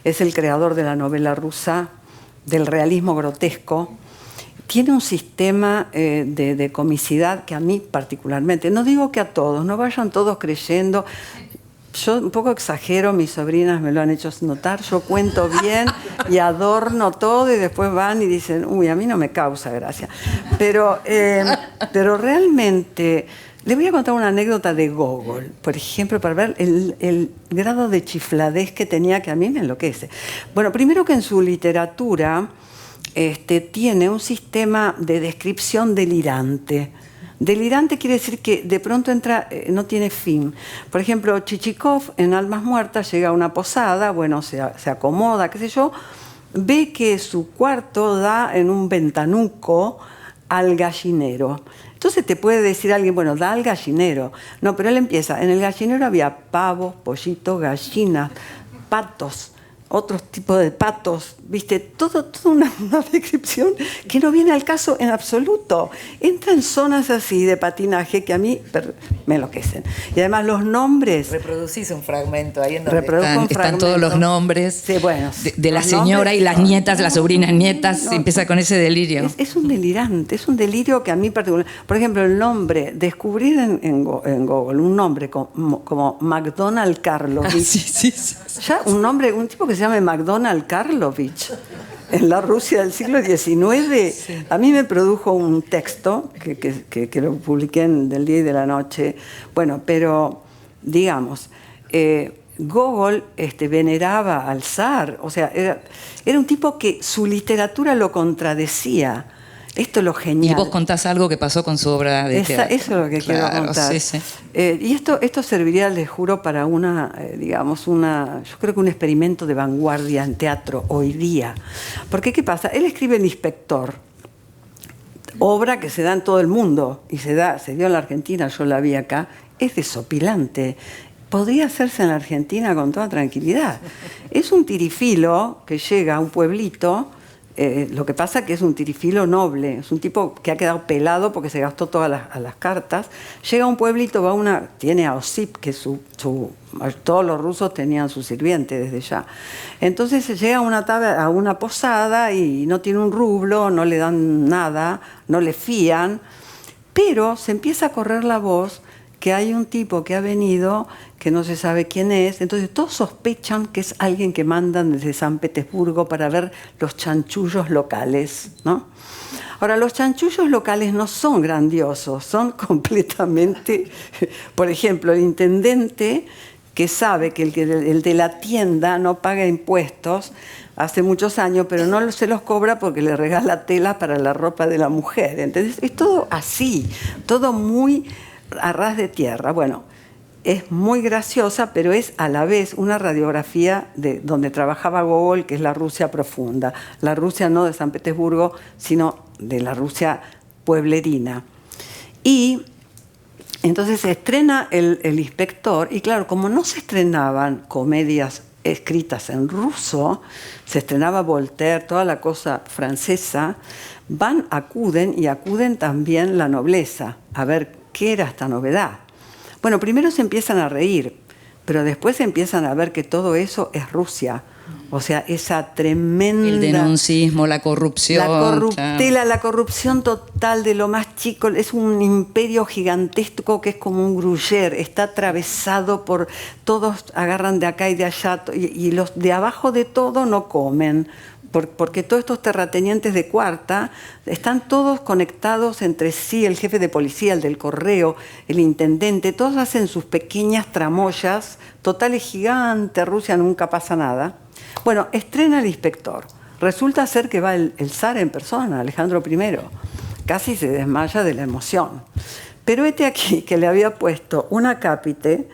Es el creador de la novela rusa, del realismo grotesco. Tiene un sistema de comicidad que a mí particularmente, no digo que a todos, no vayan todos creyendo. Yo un poco exagero, mis sobrinas me lo han hecho notar, yo cuento bien y adorno todo y después van y dicen, uy, a mí no me causa gracia. Pero realmente... Le voy a contar una anécdota de Gogol, por ejemplo, para ver el grado de chifladez que tenía, que a mí me enloquece. Bueno, primero que en su literatura tiene un sistema de descripción delirante. Delirante quiere decir que de pronto entra, no tiene fin. Por ejemplo, Chichikov en Almas Muertas llega a una posada, bueno, se acomoda, qué sé yo, ve que su cuarto da en un ventanuco al gallinero. Entonces te puede decir alguien, bueno, da al gallinero. No, pero él empieza, en el gallinero había pavos, pollitos, gallinas, patos, otros tipos de patos, ¿viste? Toda una descripción que no viene al caso en absoluto. Entra en zonas así de patinaje que a mí me enloquecen. Y además los nombres... Reproducís un fragmento ahí en donde Están todos los nombres, sí, bueno, de la señora nombres, y las nietas, las sobrinas nietas, empieza con ese delirio. Es un delirante, es un delirio que a mí particular. Por ejemplo, el nombre, descubrir en Gogol un nombre como MacDonald Karlovich. Sí. Ya un tipo que se llame MacDonald Karlovich en la Rusia del siglo XIX, a mí me produjo un texto que lo publiqué en Del Día y de la Noche. Bueno, pero digamos, Gogol veneraba al zar, o sea, era un tipo que su literatura lo contradecía. Esto es lo genial. Y vos contás algo que pasó con su obra de teatro. Eso es lo que quiero contar. Sí, sí. Y esto serviría, les juro, para yo creo que un experimento de vanguardia en teatro hoy día. Porque, ¿qué pasa? Él escribe El Inspector, obra que se da en todo el mundo, y se dio en la Argentina, yo la vi acá, es desopilante. Podría hacerse en la Argentina con toda tranquilidad. Es un tirifilo que llega a un pueblito. Lo que pasa que es un tirifilo noble, es un tipo que ha quedado pelado porque se gastó todas las cartas. Llega a un pueblito, tiene a Osip, que todos los rusos tenían su sirviente desde ya. Entonces llega a una posada y no tiene un rublo, no le dan nada, no le fían, pero se empieza a correr la voz que hay un tipo que ha venido, que no se sabe quién es, entonces todos sospechan que es alguien que mandan desde San Petersburgo para ver los chanchullos locales, ¿no? Ahora, los chanchullos locales no son grandiosos, son completamente... Por ejemplo, el intendente que sabe que el de la tienda no paga impuestos hace muchos años, pero no se los cobra porque le regala tela para la ropa de la mujer. Entonces, es todo así, todo muy a ras de tierra. Bueno, es muy graciosa, pero es a la vez una radiografía de donde trabajaba Gogol, que es la Rusia profunda. La Rusia no de San Petersburgo, sino de la Rusia pueblerina. Y entonces se estrena el Inspector, y claro, como no se estrenaban comedias escritas en ruso, se estrenaba Voltaire, toda la cosa francesa, acuden también la nobleza a ver qué era esta novedad. Bueno, primero se empiezan a reír, pero después empiezan a ver que todo eso es Rusia. O sea, esa tremenda... El denuncismo, la corrupción. La corruptela, la corrupción total de lo más chico. Es un imperio gigantesco que es como un gruyere. Está atravesado por... Todos agarran de acá y de allá. Y los de abajo de todo no comen. Porque todos estos terratenientes de cuarta están todos conectados entre sí, el jefe de policía, el del correo, el intendente, todos hacen sus pequeñas tramoyas, total es gigante, Rusia nunca pasa nada. Bueno, estrena El Inspector. Resulta ser que va el zar en persona, Alejandro I. Casi se desmaya de la emoción. Pero aquí que le había puesto un acápite,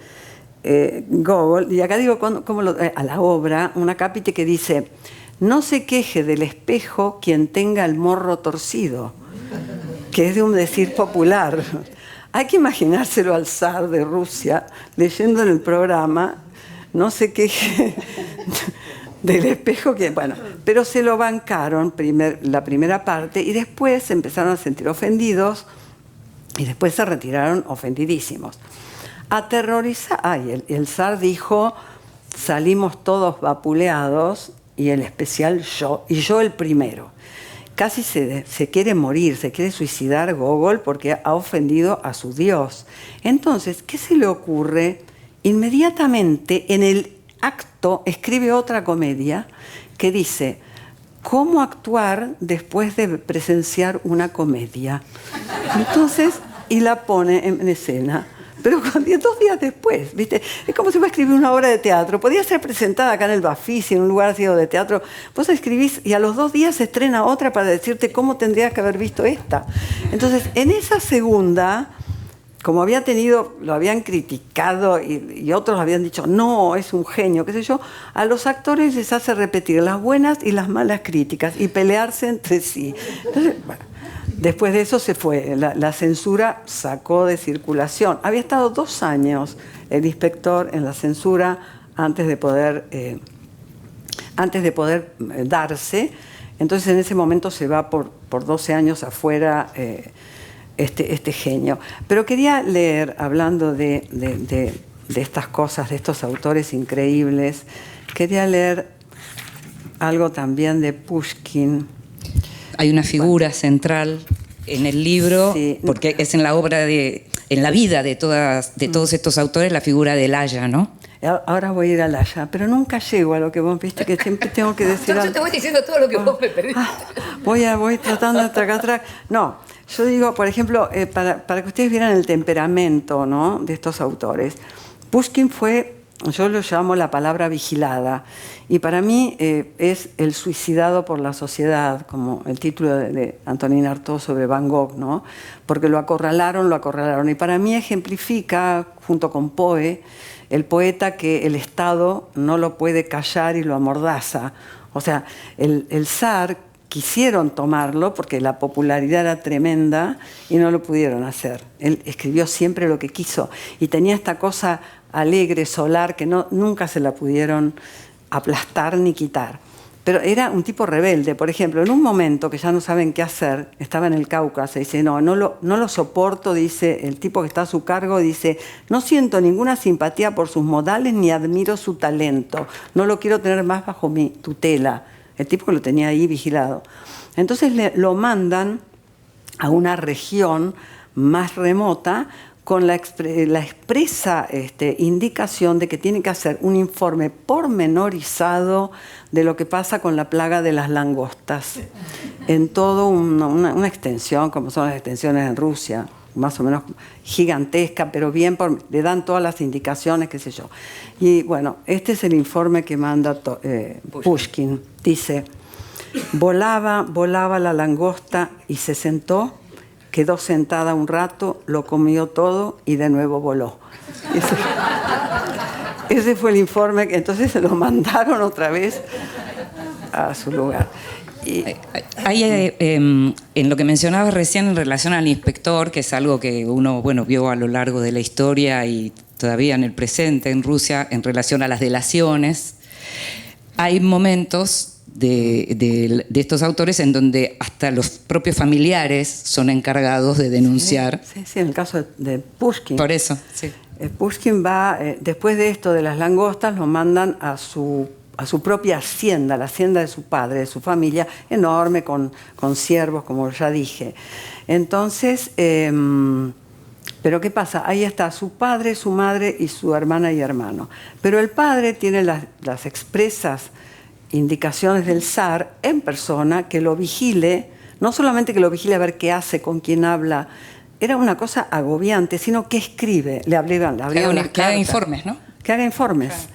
Gogol, y acá digo a la obra, un acápite que dice... No se queje del espejo quien tenga el morro torcido, que es de un decir popular. Hay que imaginárselo al zar de Rusia leyendo en el programa, no se queje del espejo, pero se lo bancaron la primera parte y después se empezaron a sentir ofendidos y después se retiraron ofendidísimos. El zar dijo, salimos todos vapuleados, y el especial yo, y yo el primero. Casi se quiere morir, se quiere suicidar Gogol porque ha ofendido a su Dios. Entonces, ¿qué se le ocurre? Inmediatamente en el acto escribe otra comedia que dice, ¿cómo actuar después de presenciar una comedia? Entonces, y la pone en escena. Pero 2 días después, ¿viste? Es como si vos escribís una obra de teatro. Podía ser presentada acá en el Bafisi, en un lugar así de teatro. Vos escribís y a los 2 días se estrena otra para decirte cómo tendrías que haber visto esta. Entonces, en esa segunda, como lo habían criticado y otros habían dicho, no, es un genio, qué sé yo, a los actores les hace repetir las buenas y las malas críticas y pelearse entre sí. Entonces, bueno. Después de eso se fue, la censura sacó de circulación. Había estado 2 años el Inspector en la censura antes de poder darse. Entonces en ese momento se va por 12 años afuera este genio. Pero quería leer, hablando de estas cosas, de estos autores increíbles, quería leer algo también de Pushkin. Hay una figura central en el libro, sí, porque es en la obra en la vida de todos estos autores, la figura del Aya, ¿no? Ahora voy a ir al Aya, pero nunca llego a lo que vos viste, que siempre tengo que decir Yo te voy diciendo todo lo que vos me pediste. Voy tratando de atrás. No, yo digo, por ejemplo, para que ustedes vieran el temperamento, ¿no?, de estos autores. Pushkin fue yo lo llamo la palabra vigilada. Y para mí es el suicidado por la sociedad, como el título de Antonin Artaud sobre Van Gogh, ¿no? Porque lo acorralaron. Y para mí ejemplifica, junto con Poe, el poeta que el Estado no lo puede callar y lo amordaza. O sea, el zar quisieron tomarlo porque la popularidad era tremenda y no lo pudieron hacer. Él escribió siempre lo que quiso y tenía esta cosa alegre, solar, que nunca se la pudieron aplastar ni quitar. Pero era un tipo rebelde. Por ejemplo, en un momento que ya no saben qué hacer, estaba en el Cáucaso y dice, no lo soporto, dice el tipo que está a su cargo, dice, no siento ninguna simpatía por sus modales ni admiro su talento. No lo quiero tener más bajo mi tutela. El tipo que lo tenía ahí vigilado. Entonces lo mandan a una región más remota con la expresa indicación de que tiene que hacer un informe pormenorizado de lo que pasa con la plaga de las langostas en toda una extensión, como son las extensiones en Rusia, más o menos gigantesca, pero bien, le dan todas las indicaciones, qué sé yo. Y bueno, este es el informe que manda Pushkin. Dice, volaba la langosta y se sentó, quedó sentada un rato, lo comió todo y de nuevo voló. Ese fue el informe, entonces se lo mandaron otra vez a su lugar. Hay, en lo que mencionabas recién en relación al inspector, que es algo que uno vio a lo largo de la historia y todavía en el presente en Rusia, en relación a las delaciones, hay momentos de estos autores en donde hasta los propios familiares son encargados de denunciar. Sí, en el caso de Pushkin. Por eso, sí. Pushkin va, después de esto de las langostas, lo mandan a su propia hacienda, la hacienda de su padre, de su familia, enorme, con ciervos, como ya dije. Entonces, pero ¿qué pasa? Ahí está su padre, su madre y su hermana y hermano. Pero el padre tiene las expresas indicaciones del zar en persona, que lo vigile, no solamente que lo vigile a ver qué hace, con quién habla, era una cosa agobiante, sino que escribe, le abrigan que haga informes, ¿no? Que haga informes.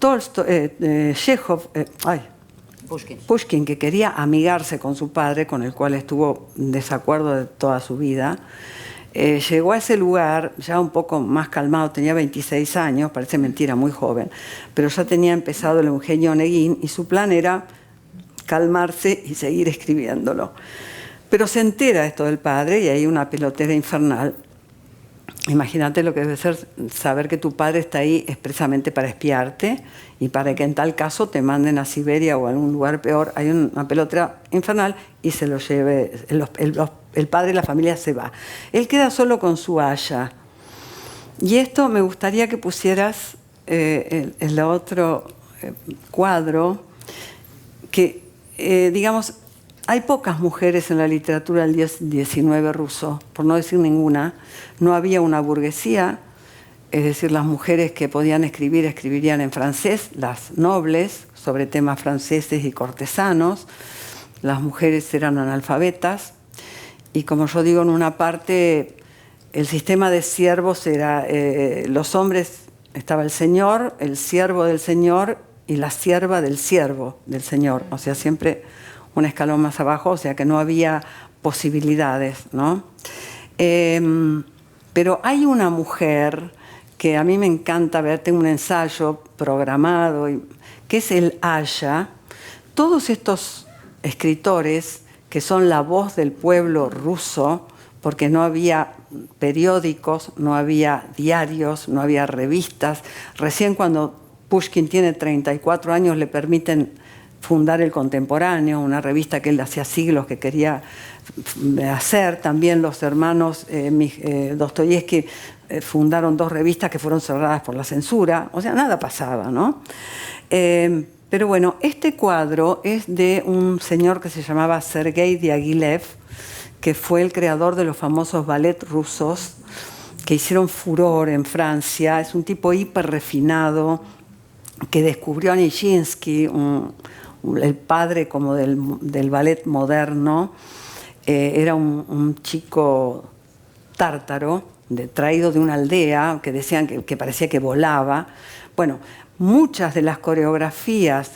Tolstoy, Chekhov, Pushkin, que quería amigarse con su padre, con el cual estuvo en desacuerdo de toda su vida, llegó a ese lugar ya un poco más calmado, tenía 26 años, parece mentira, muy joven, pero ya tenía empezado el Eugenio Onegin y su plan era calmarse y seguir escribiéndolo. Pero se entera esto del padre y hay una pelotera infernal. Imagínate lo que debe ser saber que tu padre está ahí expresamente para espiarte y para que en tal caso te manden a Siberia o a algún lugar peor. Hay una pelotera infernal y se lo lleve, el padre y la familia se va. Él queda solo con su haya. Y esto me gustaría que pusieras el otro cuadro, que digamos, hay pocas mujeres en la literatura del XIX ruso, por no decir ninguna. No había una burguesía, es decir, las mujeres que podían escribir escribirían en francés, las nobles, sobre temas franceses y cortesanos. Las mujeres eran analfabetas. Y como yo digo en una parte, el sistema de siervos era, los hombres, estaba el señor, el siervo del señor y la sierva del siervo del señor. O sea, siempre un escalón más abajo, o sea que no había posibilidades, ¿no? Pero hay una mujer que a mí me encanta ver, tengo un ensayo programado, que es el Aya. Todos estos escritores que son la voz del pueblo ruso, porque no había periódicos, no había diarios, no había revistas. Recién cuando Pushkin tiene 34 años le permiten fundar El Contemporáneo, una revista que él hacía siglos que quería hacer. También los hermanos Dostoyevsky fundaron 2 revistas que fueron cerradas por la censura. O sea, nada pasaba, ¿no? Pero bueno, este cuadro es de un señor que se llamaba Sergei Diaghilev, que fue el creador de los famosos ballets rusos que hicieron furor en Francia. Es un tipo hiper refinado que descubrió a Nijinsky, el padre como del ballet moderno. Era un chico tártaro, traído de una aldea, que decían que parecía que volaba. Bueno, muchas de las coreografías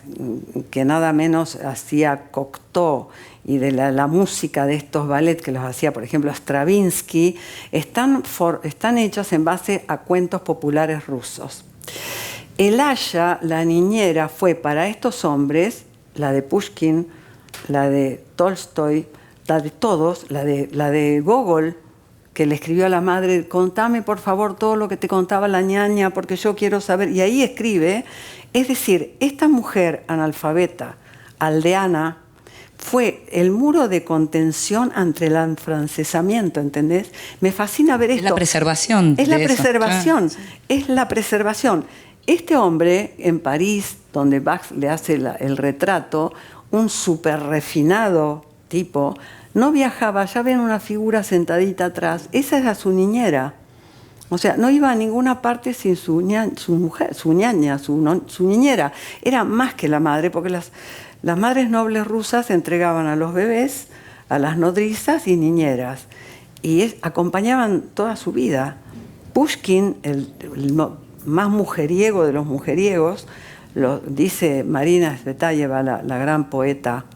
que nada menos hacía Cocteau y de la música de estos ballets que los hacía, por ejemplo, Stravinsky, están hechas en base a cuentos populares rusos. El Aya, la niñera, fue para estos hombres, la de Pushkin, la de Tolstoy, la de todos, la de Gogol, que le escribió a la madre: contame por favor todo lo que te contaba la ñaña, porque yo quiero saber. Y ahí escribe. Es decir, esta mujer analfabeta, aldeana, fue el muro de contención ante el afrancesamiento, ¿entendés? Me fascina ver esto. Es la preservación. Es la preservación, es la preservación. Este hombre en París, donde Bach le hace el retrato, un súper refinado tipo, no viajaba, ya ven una figura sentadita atrás. Esa era su niñera. O sea, no iba a ninguna parte sin su niñera. Era más que la madre, porque las madres nobles rusas entregaban a los bebés, a las nodrizas y niñeras. Y acompañaban toda su vida. Pushkin, el más mujeriego de los mujeriegos, lo dice Marina Tsvetaeva, la gran poeta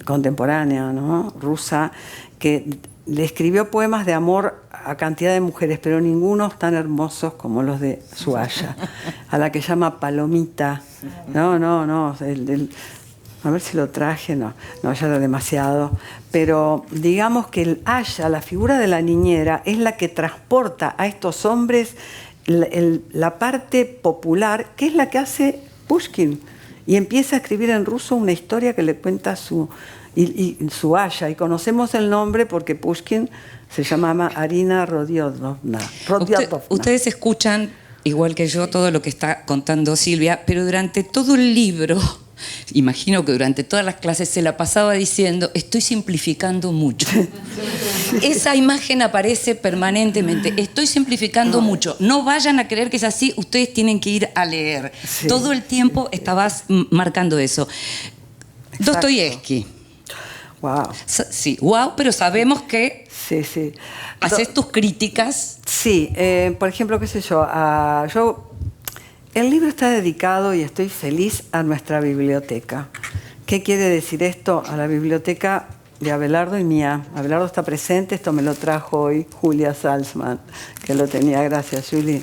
contemporánea, ¿no?, rusa, que le escribió poemas de amor a cantidad de mujeres, pero ninguno tan hermosos como los de su Aya, a la que llama Palomita. No, a ver si lo traje, no, ya era demasiado. Pero digamos que el Aya, la figura de la niñera, es la que transporta a estos hombres la parte popular, que es la que hace Pushkin. Y empieza a escribir en ruso una historia que le cuenta su Aya. Y conocemos el nombre porque Pushkin se llamaba Arina Rodiodovna. Ustedes escuchan, igual que yo, todo lo que está contando Silvia, pero durante todo el libro, imagino que durante todas las clases se la pasaba diciendo: estoy simplificando mucho. Esa imagen aparece permanentemente. Estoy simplificando mucho. No vayan a creer que es así, ustedes tienen que ir a leer. Sí. Todo el tiempo estabas marcando eso. Dostoyevsky. Wow. Sí, wow, pero sabemos que sí. haces tus críticas. Sí, por ejemplo, qué sé yo, el libro está dedicado, y estoy feliz, a nuestra biblioteca. ¿Qué quiere decir esto? A la biblioteca de Abelardo y mía. Abelardo está presente, esto me lo trajo hoy Julia Salzman, que lo tenía, gracias Julie.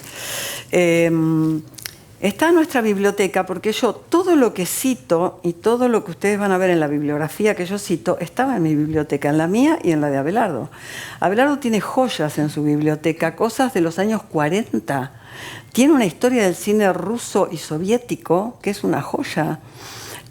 Está en nuestra biblioteca porque yo todo lo que cito y todo lo que ustedes van a ver en la bibliografía que yo cito estaba en mi biblioteca, en la mía y en la de Abelardo. Abelardo tiene joyas en su biblioteca, cosas de los años 40. Tiene una historia del cine ruso y soviético que es una joya.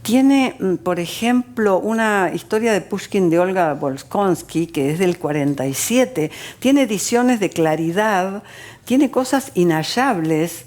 Tiene, por ejemplo, una historia de Pushkin de Olga Bolkonsky, que es del 47. Tiene ediciones de Claridad, tiene cosas inhallables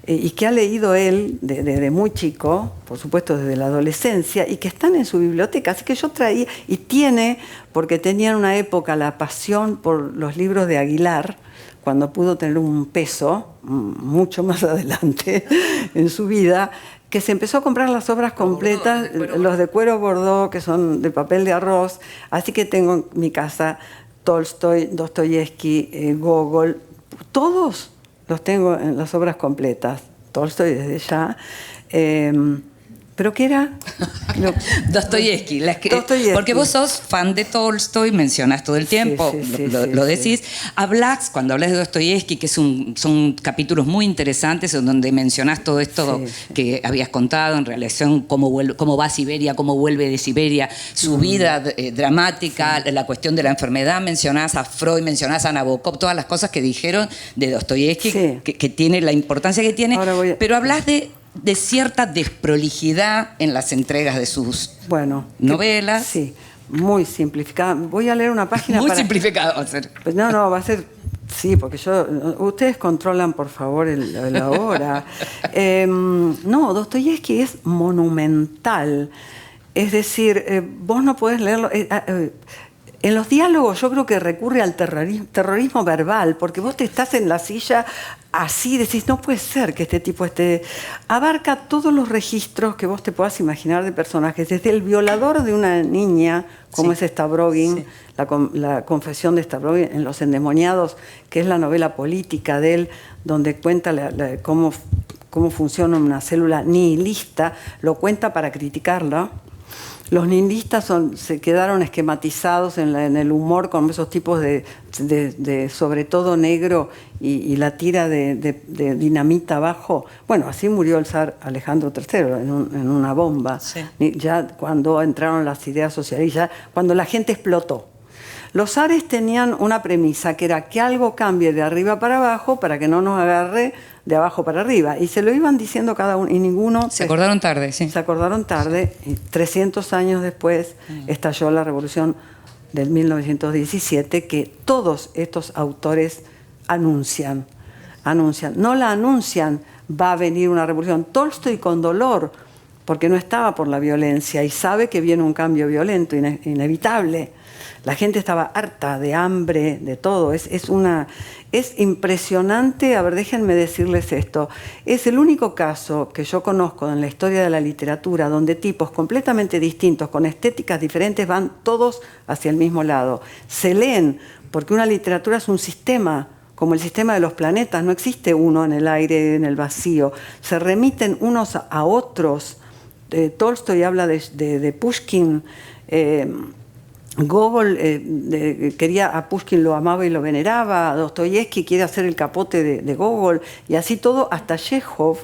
y que ha leído él desde muy chico, por supuesto desde la adolescencia, y que están en su biblioteca. Así que yo traía, y tiene, porque tenía en una época la pasión por los libros de Aguilar, cuando pudo tener un peso, mucho más adelante en su vida, que se empezó a comprar las obras completas, los de cuero bordó, que son de papel de arroz. Así que tengo en mi casa Tolstoy, Dostoyevsky, Gogol, todos los tengo en las obras completas. Tolstoy desde ya. ¿Pero qué era? Dostoyevsky. Porque vos sos fan de Tolstoy, mencionás todo el tiempo, lo decís. Sí. Hablás, cuando hablas de Dostoyevsky, que son capítulos muy interesantes en donde mencionás todo esto que habías contado en relación cómo va a Siberia, cómo vuelve de Siberia, su vida dramática, la cuestión de la enfermedad. Mencionás a Freud, mencionás a Nabokov, todas las cosas que dijeron de Dostoyevsky, que tiene la importancia que tiene. Pero hablas de cierta desprolijidad en las entregas de sus novelas. Sí, muy simplificada. Voy a leer una página muy simplificada va a ser. Pues no, va a ser... Sí, porque ustedes controlan, por favor, la hora. No, Dostoyevsky es monumental. Es decir, vos no podés leerlo... En los diálogos yo creo que recurre al terrorismo verbal, porque vos te estás en la silla así, decís, no puede ser que este tipo esté... Abarca todos los registros que vos te puedas imaginar de personajes, desde el violador de una niña, como es Stavrogin, la confesión de Stavrogin en Los endemoniados, que es la novela política de él, donde cuenta cómo funciona una célula nihilista, lo cuenta para criticarla. Los nihilistas se quedaron esquematizados en el humor con esos tipos de sobre todo negro y la tira de dinamita abajo. Bueno, así murió el zar Alejandro III en una bomba. Sí. Ya cuando entraron las ideas socialistas, cuando la gente explotó. Los zares tenían una premisa que era que algo cambie de arriba para abajo para que no nos agarre de abajo para arriba. Y se lo iban diciendo cada uno y ninguno... Se acordaron tarde, sí. Se acordaron tarde. Y 300 años después estalló la revolución del 1917 que todos estos autores anuncian. No la anuncian, va a venir una revolución. Tolstoy con dolor, porque no estaba por la violencia y sabe que viene un cambio violento, inevitable. La gente estaba harta de hambre, de todo. Es impresionante. A ver, déjenme decirles esto. Es el único caso que yo conozco en la historia de la literatura donde tipos completamente distintos, con estéticas diferentes, van todos hacia el mismo lado. Se leen, porque una literatura es un sistema, como el sistema de los planetas. No existe uno en el aire, en el vacío. Se remiten unos a otros. Tolstoy habla de Pushkin. Gogol quería a Pushkin, lo amaba y lo veneraba. Dostoyevsky quiere hacer el capote de Gogol, y así todo, hasta Chekhov,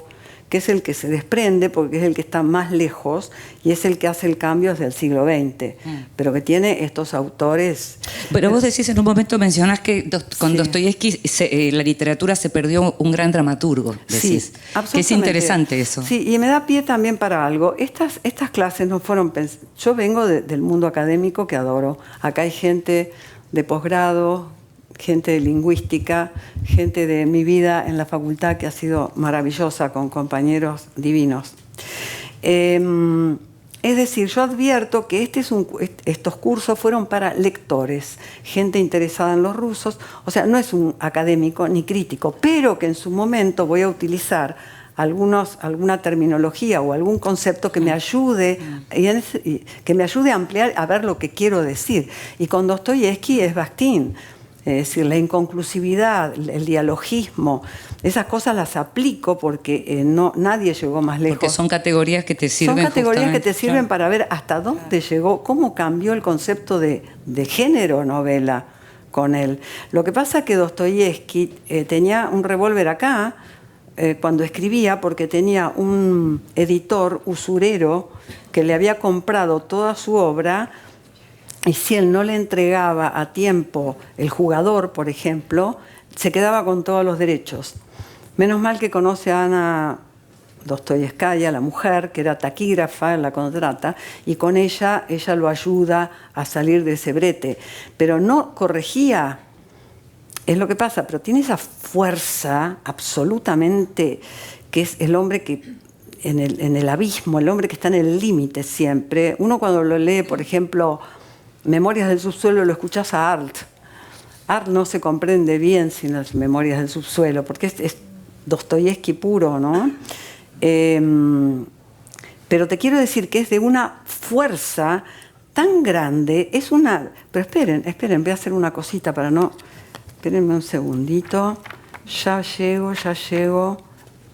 que es el que se desprende porque es el que está más lejos y es el que hace el cambio desde el siglo XX, pero que tiene estos autores. Pero vos decís, en un momento mencionás que con Dostoyevsky la literatura se perdió un gran dramaturgo, decís. Sí, absolutamente. Que es interesante eso. Sí, y me da pie también para algo. Estas clases no fueron yo vengo del mundo académico que adoro. Acá hay gente de posgrado, gente de lingüística, gente de mi vida en la facultad que ha sido maravillosa, con compañeros divinos. Es decir, yo advierto que estos cursos fueron para lectores, gente interesada en los rusos, o sea, no es un académico ni crítico, pero que en su momento voy a utilizar alguna terminología o algún concepto que me ayude a ampliar, a ver lo que quiero decir. Y con Dostoyevsky es Bakhtin. Es decir, la inconclusividad, el dialogismo, esas cosas las aplico porque nadie llegó más lejos. Porque son categorías que te sirven. Son categorías que te sirven para ver hasta dónde llegó, cómo cambió el concepto de género novela con él. Lo que pasa es que Dostoyevsky tenía un revólver acá cuando escribía, porque tenía un editor usurero que le había comprado toda su obra. Y si él no le entregaba a tiempo el jugador, por ejemplo, se quedaba con todos los derechos. Menos mal que conoce a Ana Dostoyevskaya, la mujer, que era taquígrafa, la contrata, y con ella lo ayuda a salir de ese brete. Pero no corregía, es lo que pasa, pero tiene esa fuerza absolutamente, que es el hombre que... En el abismo, el hombre que está en el límite siempre. Uno cuando lo lee, por ejemplo, Memorias del subsuelo, lo escuchás a Art. Art no se comprende bien sin las Memorias del subsuelo, porque es Dostoyevsky puro, ¿no? Pero te quiero decir que es de una fuerza tan grande, Pero esperen, voy a hacer una cosita para no... Espérenme un segundito. Ya llego.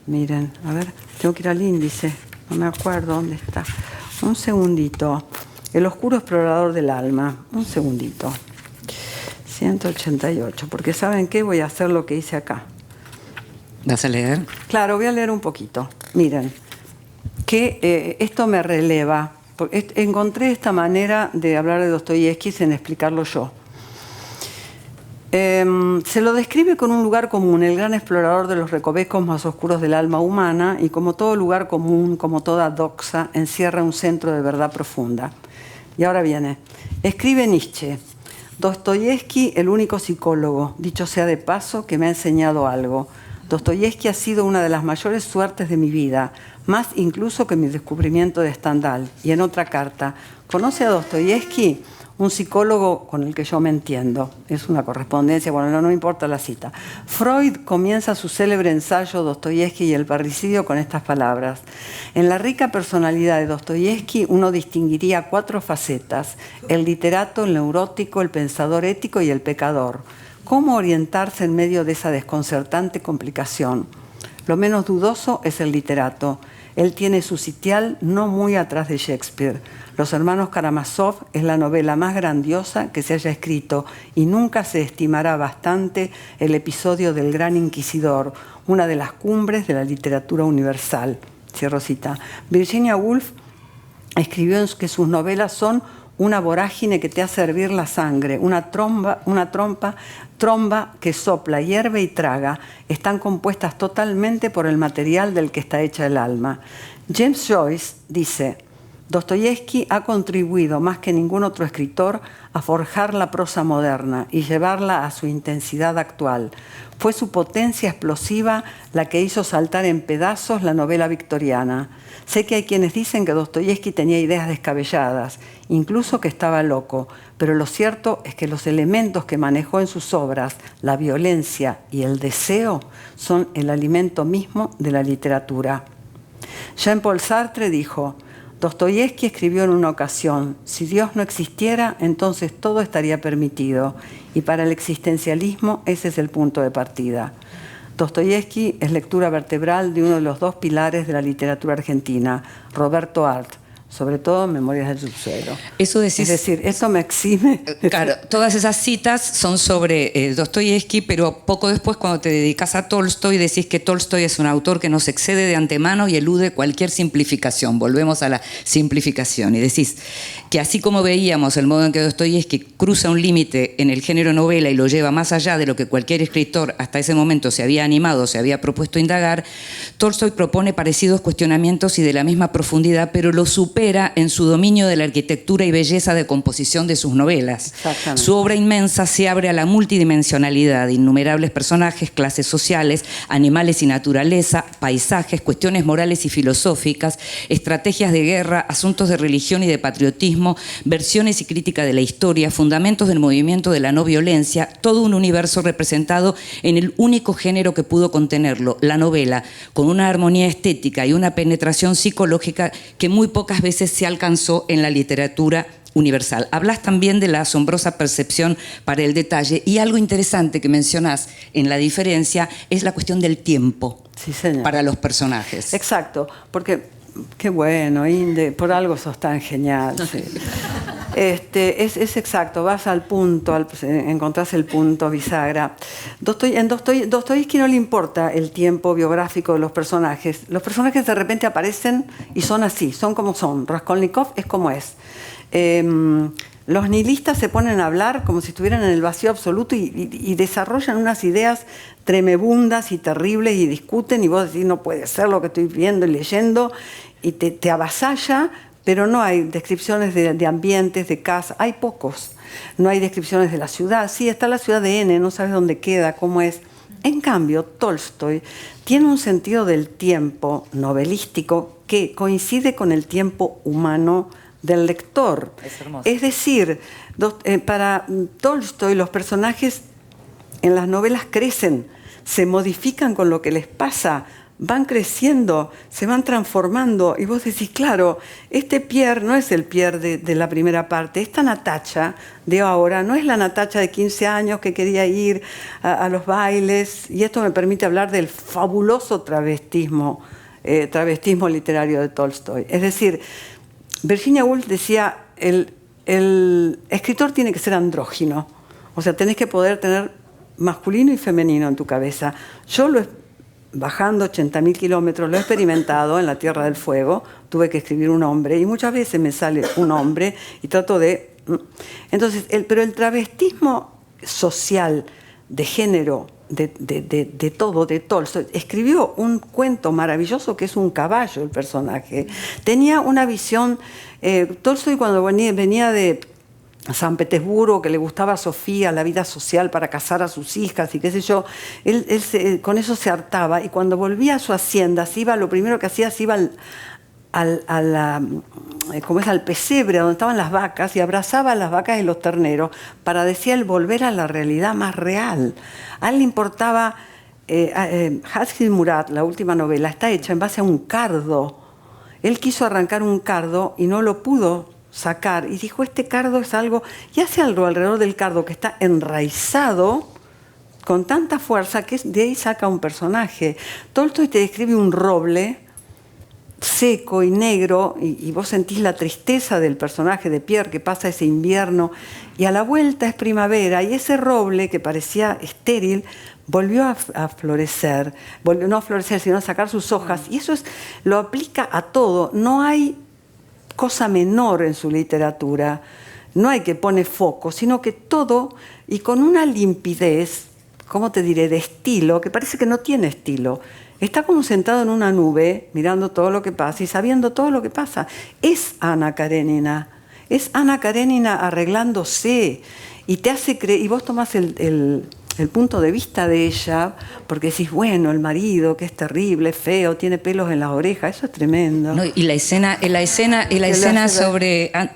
Miren, a ver, tengo que ir al índice. No me acuerdo dónde está. Un segundito. El oscuro explorador del alma. Un segundito. 188. Porque ¿saben qué? Voy a hacer lo que hice acá. ¿Vas a leer? Claro, voy a leer un poquito. Miren, que esto me releva. Encontré esta manera de hablar de Dostoyevsky sin explicarlo yo. Se lo describe con un lugar común, el gran explorador de los recovecos más oscuros del alma humana, y como todo lugar común, como toda doxa, encierra un centro de verdad profunda. Y ahora viene. Escribe Nietzsche: Dostoyevsky, el único psicólogo, dicho sea de paso, que me ha enseñado algo. Dostoyevsky ha sido una de las mayores suertes de mi vida, más incluso que mi descubrimiento de Stendhal. Y en otra carta: ¿conoce a Dostoyevsky? un psicólogo con el que yo me entiendo. Es una correspondencia, bueno, no importa la cita. Freud comienza su célebre ensayo Dostoyevski y el parricidio con estas palabras. En la rica personalidad de Dostoyevski uno distinguiría 4 facetas: el literato, el neurótico, el pensador ético y el pecador. ¿Cómo orientarse en medio de esa desconcertante complicación? Lo menos dudoso es el literato. Él tiene su sitial no muy atrás de Shakespeare. Los hermanos Karamazov es la novela más grandiosa que se haya escrito y nunca se estimará bastante el episodio del Gran Inquisidor, una de las cumbres de la literatura universal. Cierro cita. Virginia Woolf escribió que sus novelas son una vorágine que te hace hervir la sangre, una tromba que sopla, hierve y traga. Están compuestas totalmente por el material del que está hecha el alma. James Joyce dice: Dostoyevski ha contribuido más que ningún otro escritor a forjar la prosa moderna y llevarla a su intensidad actual. Fue su potencia explosiva la que hizo saltar en pedazos la novela victoriana. Sé que hay quienes dicen que Dostoyevski tenía ideas descabelladas, incluso que estaba loco, pero lo cierto es que los elementos que manejó en sus obras, la violencia y el deseo, son el alimento mismo de la literatura. Jean-Paul Sartre dijo: Dostoyevski escribió en una ocasión: si Dios no existiera, entonces todo estaría permitido. Y para el existencialismo ese es el punto de partida. Dostoyevski es lectura vertebral de uno de los 2 pilares de la literatura argentina, Roberto Arlt, sobre todo Memorias del subsuelo. Eso decís, es decir, eso me exime. Claro, todas esas citas son sobre Dostoyevski, pero poco después, cuando te dedicas a Tolstoy, decís que Tolstoy es un autor que nos excede de antemano y elude cualquier simplificación. Volvemos a la simplificación. Y decís que así como veíamos el modo en que Dostoyevski cruza un límite en el género novela y lo lleva más allá de lo que cualquier escritor hasta ese momento se había animado, se había propuesto indagar, Tolstoy propone parecidos cuestionamientos y de la misma profundidad, pero lo supera en su dominio de la arquitectura y belleza de composición de sus novelas. Su obra inmensa se abre a la multidimensionalidad de innumerables personajes, clases sociales, animales y naturaleza, paisajes, cuestiones morales y filosóficas, estrategias de guerra, asuntos de religión y de patriotismo, versiones y crítica de la historia, fundamentos del movimiento de la no violencia, todo un universo representado en el único género que pudo contenerlo, la novela, con una armonía estética y una penetración psicológica que muy pocas veces se alcanzó en la literatura universal. Hablas también de la asombrosa percepción para el detalle, y algo interesante que mencionás en la diferencia es la cuestión del tiempo, sí, señor, para los personajes. Exacto, porque qué bueno, Inde, por algo sos tan genial. Sí. Es exacto, vas al punto, encontrás el punto bisagra. Dostoyevski no le importa el tiempo biográfico de los personajes. Los personajes de repente aparecen y son así, son como son. Raskolnikov es como es. Los nihilistas se ponen a hablar como si estuvieran en el vacío absoluto y desarrollan unas ideas tremebundas y terribles y discuten, y vos decís: no puede ser lo que estoy viendo y leyendo, y te avasalla, pero no hay descripciones de ambientes, de casa, hay pocos. No hay descripciones de la ciudad. Sí, está la ciudad de N, no sabes dónde queda, cómo es. En cambio, Tolstoy tiene un sentido del tiempo novelístico que coincide con el tiempo humano del lector. Es hermoso. Es decir, para Tolstoy los personajes en las novelas crecen, se modifican con lo que les pasa, van creciendo, se van transformando, y vos decís: claro, este Pierre no es el Pierre de la primera parte, esta Natacha de ahora no es la Natacha de 15 años que quería ir a los bailes, y esto me permite hablar del fabuloso travestismo literario de Tolstoy. Es decir, Virginia Woolf decía: el escritor tiene que ser andrógino, o sea, tenés que poder tener masculino y femenino en tu cabeza. Yo bajando 80.000 kilómetros, lo he experimentado en la Tierra del Fuego. Tuve que escribir un hombre y muchas veces me sale un hombre y trato de... Entonces, pero el travestismo social, de género, de todo, de Tolstoy, escribió un cuento maravilloso que es un caballo, el personaje. Tenía una visión... Tolstoy, cuando venía de San Petersburgo, que le gustaba a Sofía la vida social para casar a sus hijas y qué sé yo, él con eso se hartaba, y cuando volvía a su hacienda, lo primero que hacía, se iba como es al pesebre donde estaban las vacas y abrazaba a las vacas y los terneros para, decía él, volver a la realidad más real. A él le importaba, Hafez Murat, la última novela, está hecha en base a un cardo. Él quiso arrancar un cardo y no lo pudo sacar y dijo, este cardo es algo, y hace algo alrededor del cardo que está enraizado con tanta fuerza que de ahí saca un personaje. Tolstoy te describe un roble seco y negro, y vos sentís la tristeza del personaje de Pierre que pasa ese invierno y a la vuelta es primavera y ese roble que parecía estéril volvió a florecer, volvió no a florecer sino a sacar sus hojas, y eso lo aplica a todo. No hay cosa menor en su literatura, no hay que pone foco, sino que todo, y con una limpidez, ¿cómo te diré?, de estilo, que parece que no tiene estilo. Está como sentado en una nube, mirando todo lo que pasa y sabiendo todo lo que pasa. Es Ana Karenina. Es Ana Karenina arreglándose. Y te hace creer, y vos tomás el punto de vista de ella, porque decís, bueno, el marido, que es terrible, feo, tiene pelos en las orejas, eso es tremendo. No, y la escena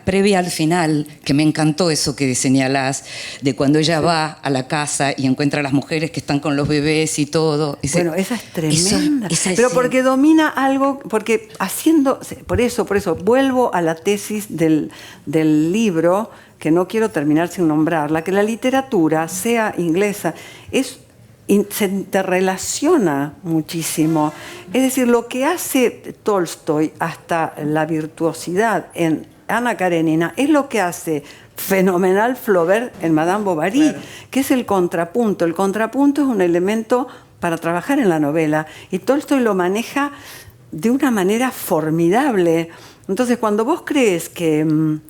previa al final, que me encantó eso que señalás, de cuando ella va a la casa y encuentra a las mujeres que están con los bebés y todo. Bueno, esa es tremenda. Pero porque domina algo, porque haciendo, por eso, vuelvo a la tesis del libro, que no quiero terminar sin nombrarla, que la literatura, sea inglesa, se interrelaciona muchísimo. Es decir, lo que hace Tolstoy hasta la virtuosidad en Ana Karenina es lo que hace fenomenal Flaubert en Madame Bovary, claro, que es el contrapunto. El contrapunto es un elemento para trabajar en la novela y Tolstoy lo maneja de una manera formidable. Entonces, cuando vos crees que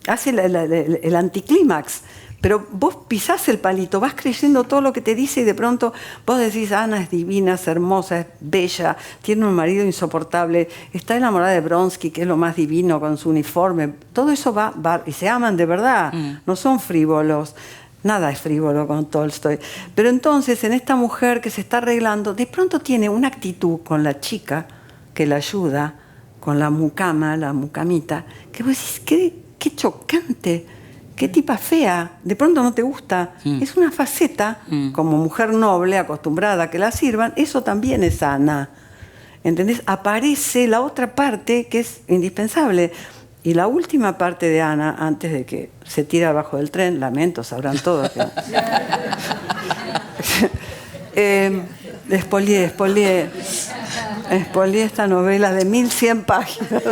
hace el anticlímax, pero vos pisás el palito, vas creyendo todo lo que te dice y de pronto vos decís, Ana es divina, es hermosa, es bella, tiene un marido insoportable, está enamorada de Bronsky, que es lo más divino con su uniforme. Todo eso va y se aman de verdad, no son frívolos. Nada es frívolo con Tolstoy. Pero entonces, en esta mujer que se está arreglando, de pronto tiene una actitud con la chica que la ayuda, con la mucama, la mucamita, que vos decís, qué chocante, qué tipa fea, de pronto no te gusta. Es una faceta, como mujer noble, acostumbrada a que la sirvan, eso también es Ana. ¿Entendés? Aparece la otra parte que es indispensable. Y la última parte de Ana, antes de que se tire abajo del tren, lamento, sabrán todos. Expolié esta novela de 1100 páginas.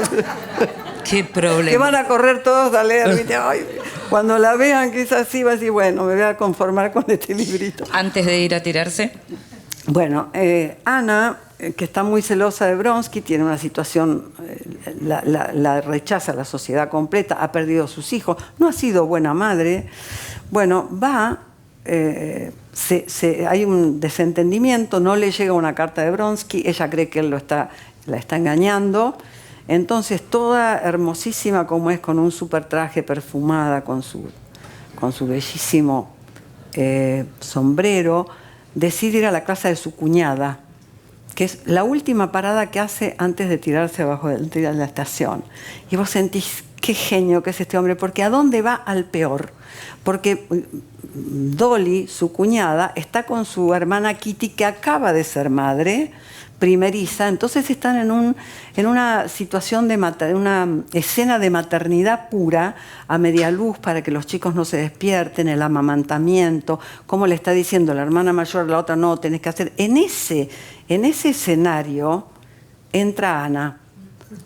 Qué problema. Que van a correr todos a leer. ¿Viste? Ay, cuando la vean que es así, va a decir, bueno, me voy a conformar con este librito. Antes de ir a tirarse. Bueno, Ana, que está muy celosa de Bronsky, tiene una situación, la rechaza la sociedad completa, ha perdido a sus hijos, no ha sido buena madre. Bueno, va... hay un desentendimiento, no le llega una carta de Bronsky, ella cree que él la está engañando, entonces toda hermosísima como es, con un super traje, perfumada, con su bellísimo sombrero, decide ir a la casa de su cuñada, que es la última parada que hace antes de tirarse abajo de la estación. Y vos sentís qué genio que es este hombre, porque ¿a dónde va? Al peor. Porque Dolly, su cuñada, está con su hermana Kitty, que acaba de ser madre primeriza, entonces están en una situación una escena de maternidad pura, a media luz, para que los chicos no se despierten, el amamantamiento, como le está diciendo la hermana mayor a la otra, no, tenés que hacer. En ese escenario entra Ana.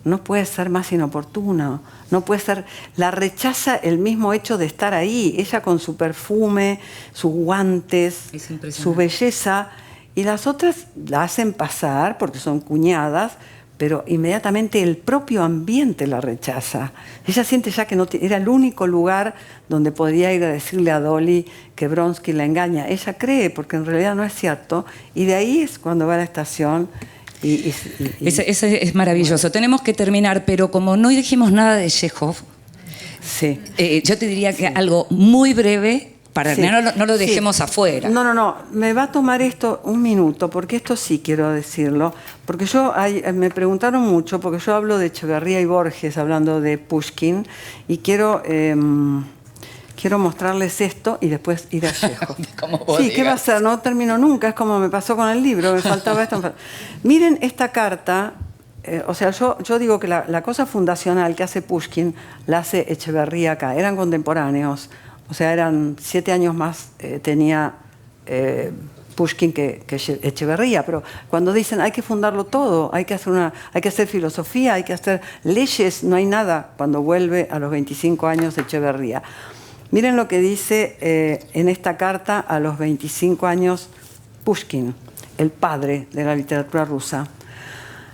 No puede ser más inoportuno, no puede ser, la rechaza el mismo hecho de estar ahí, ella con su perfume, sus guantes, su belleza, y las otras la hacen pasar porque son cuñadas, pero inmediatamente el propio ambiente la rechaza. Ella siente ya que era el único lugar donde podría ir a decirle a Dolly que Bronsky la engaña. Ella cree, porque en realidad no es cierto, y de ahí es cuando va a la estación. Ese es maravilloso. Tenemos que terminar, pero como no dijimos nada de Chekhov, sí. Yo te diría que algo muy breve, para Sí, no lo sí. dejemos afuera. No, me va a tomar esto un minuto, porque esto sí quiero decirlo, porque me preguntaron mucho, porque yo hablo de Echeverría y Borges, hablando de Pushkin, y quiero mostrarles esto y después ir a Chekhov. Como vos Sí, ¿qué va a digas. ser? No termino nunca, es como me pasó con el libro, me faltaba esto. Miren esta carta. O sea, yo digo que la cosa fundacional que hace Pushkin la hace Echeverría acá. Eran contemporáneos, o sea, eran 7 años más tenía Pushkin que Echeverría. Pero cuando dicen hay que fundarlo todo, hay que hacer filosofía, hay que hacer leyes, no hay nada cuando vuelve a los 25 años Echeverría. Miren lo que dice en esta carta a los 25 años Pushkin, el padre de la literatura rusa.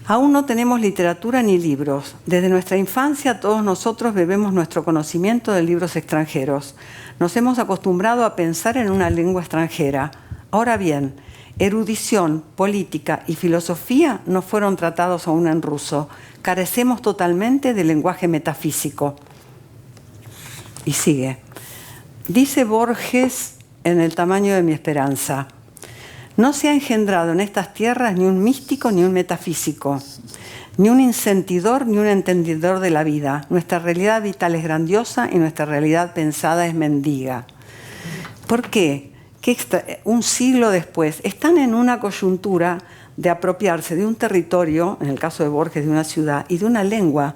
Aún no tenemos literatura ni libros. Desde nuestra infancia todos nosotros bebemos nuestro conocimiento de libros extranjeros. Nos hemos acostumbrado a pensar en una lengua extranjera. Ahora bien, erudición, política y filosofía no fueron tratados aún en ruso. Carecemos totalmente del lenguaje metafísico. Y sigue. Dice Borges en El tamaño de mi esperanza: no se ha engendrado en estas tierras ni un místico ni un metafísico, ni un insentidor ni un entendidor de la vida. Nuestra realidad vital es grandiosa y nuestra realidad pensada es mendiga. ¿Por qué? Un siglo después están en una coyuntura de apropiarse de un territorio, en el caso de Borges, de una ciudad y de una lengua.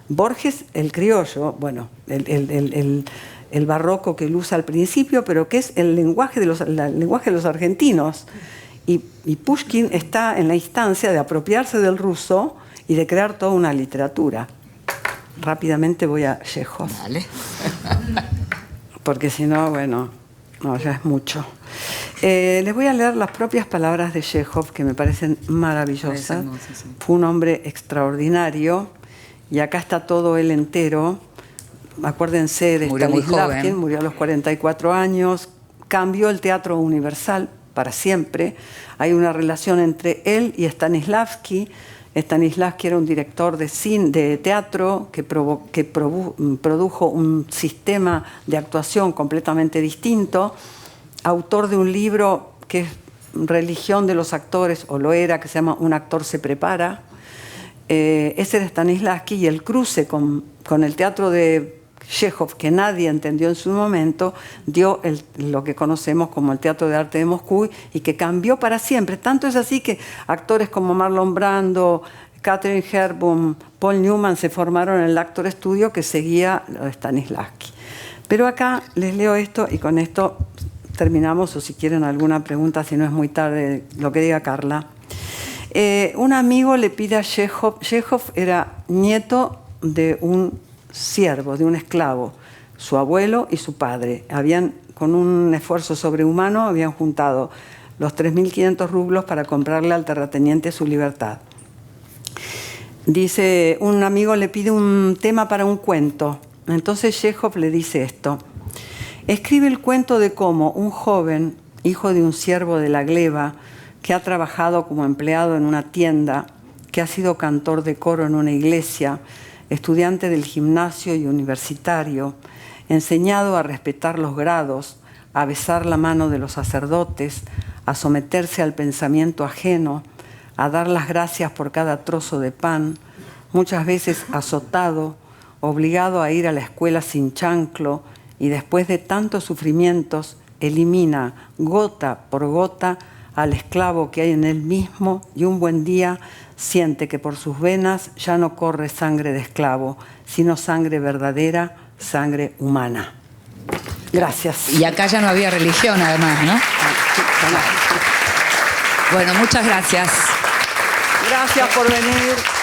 Borges, el criollo, bueno, el barroco que él usa al principio, pero que es el lenguaje de los argentinos. Y Pushkin está en la instancia de apropiarse del ruso y de crear toda una literatura. Rápidamente voy a Chekhov. Dale. Porque si no, bueno, no, ya es mucho. Les voy a leer las propias palabras de Chekhov, que me parecen maravillosas. Fue un hombre extraordinario, y acá está todo él entero. Acuérdense de Murió muy Stanislavski, joven. murió a los 44 años, cambió el teatro universal para siempre. Hay una relación entre él y Stanislavski. Stanislavski era un director de teatro que produjo un sistema de actuación completamente distinto, autor de un libro que es Religión de los actores, o lo era, que se llama Un actor se prepara. Ese era Stanislavski, y el cruce con el teatro de Chekhov, que nadie entendió en su momento, dio lo que conocemos como el Teatro de Arte de Moscú, y que cambió para siempre. Tanto es así que actores como Marlon Brando, Katharine Hepburn, Paul Newman se formaron en el Actor Studio, que seguía lo de Stanislavski. Pero acá les leo esto y con esto terminamos, o si quieren alguna pregunta, si no es muy tarde, lo que diga Carla. Un amigo le pide a Chekhov. Chekhov era nieto de un siervo, de un esclavo, su abuelo y su padre. Con un esfuerzo sobrehumano, habían juntado los 3.500 rublos para comprarle al terrateniente su libertad. Dice, un amigo le pide un tema para un cuento. Entonces Chekhov le dice esto: escribe el cuento de cómo un joven, hijo de un siervo de la gleba, que ha trabajado como empleado en una tienda, que ha sido cantor de coro en una iglesia, estudiante del gimnasio y universitario, enseñado a respetar los grados, a besar la mano de los sacerdotes, a someterse al pensamiento ajeno, a dar las gracias por cada trozo de pan, muchas veces azotado, obligado a ir a la escuela sin chanclo, y después de tantos sufrimientos elimina gota por gota al esclavo que hay en él mismo, y un buen día siente que por sus venas ya no corre sangre de esclavo, sino sangre verdadera, sangre humana. Gracias. Y acá ya no había religión, además, ¿no? Bueno, muchas gracias. Gracias por venir.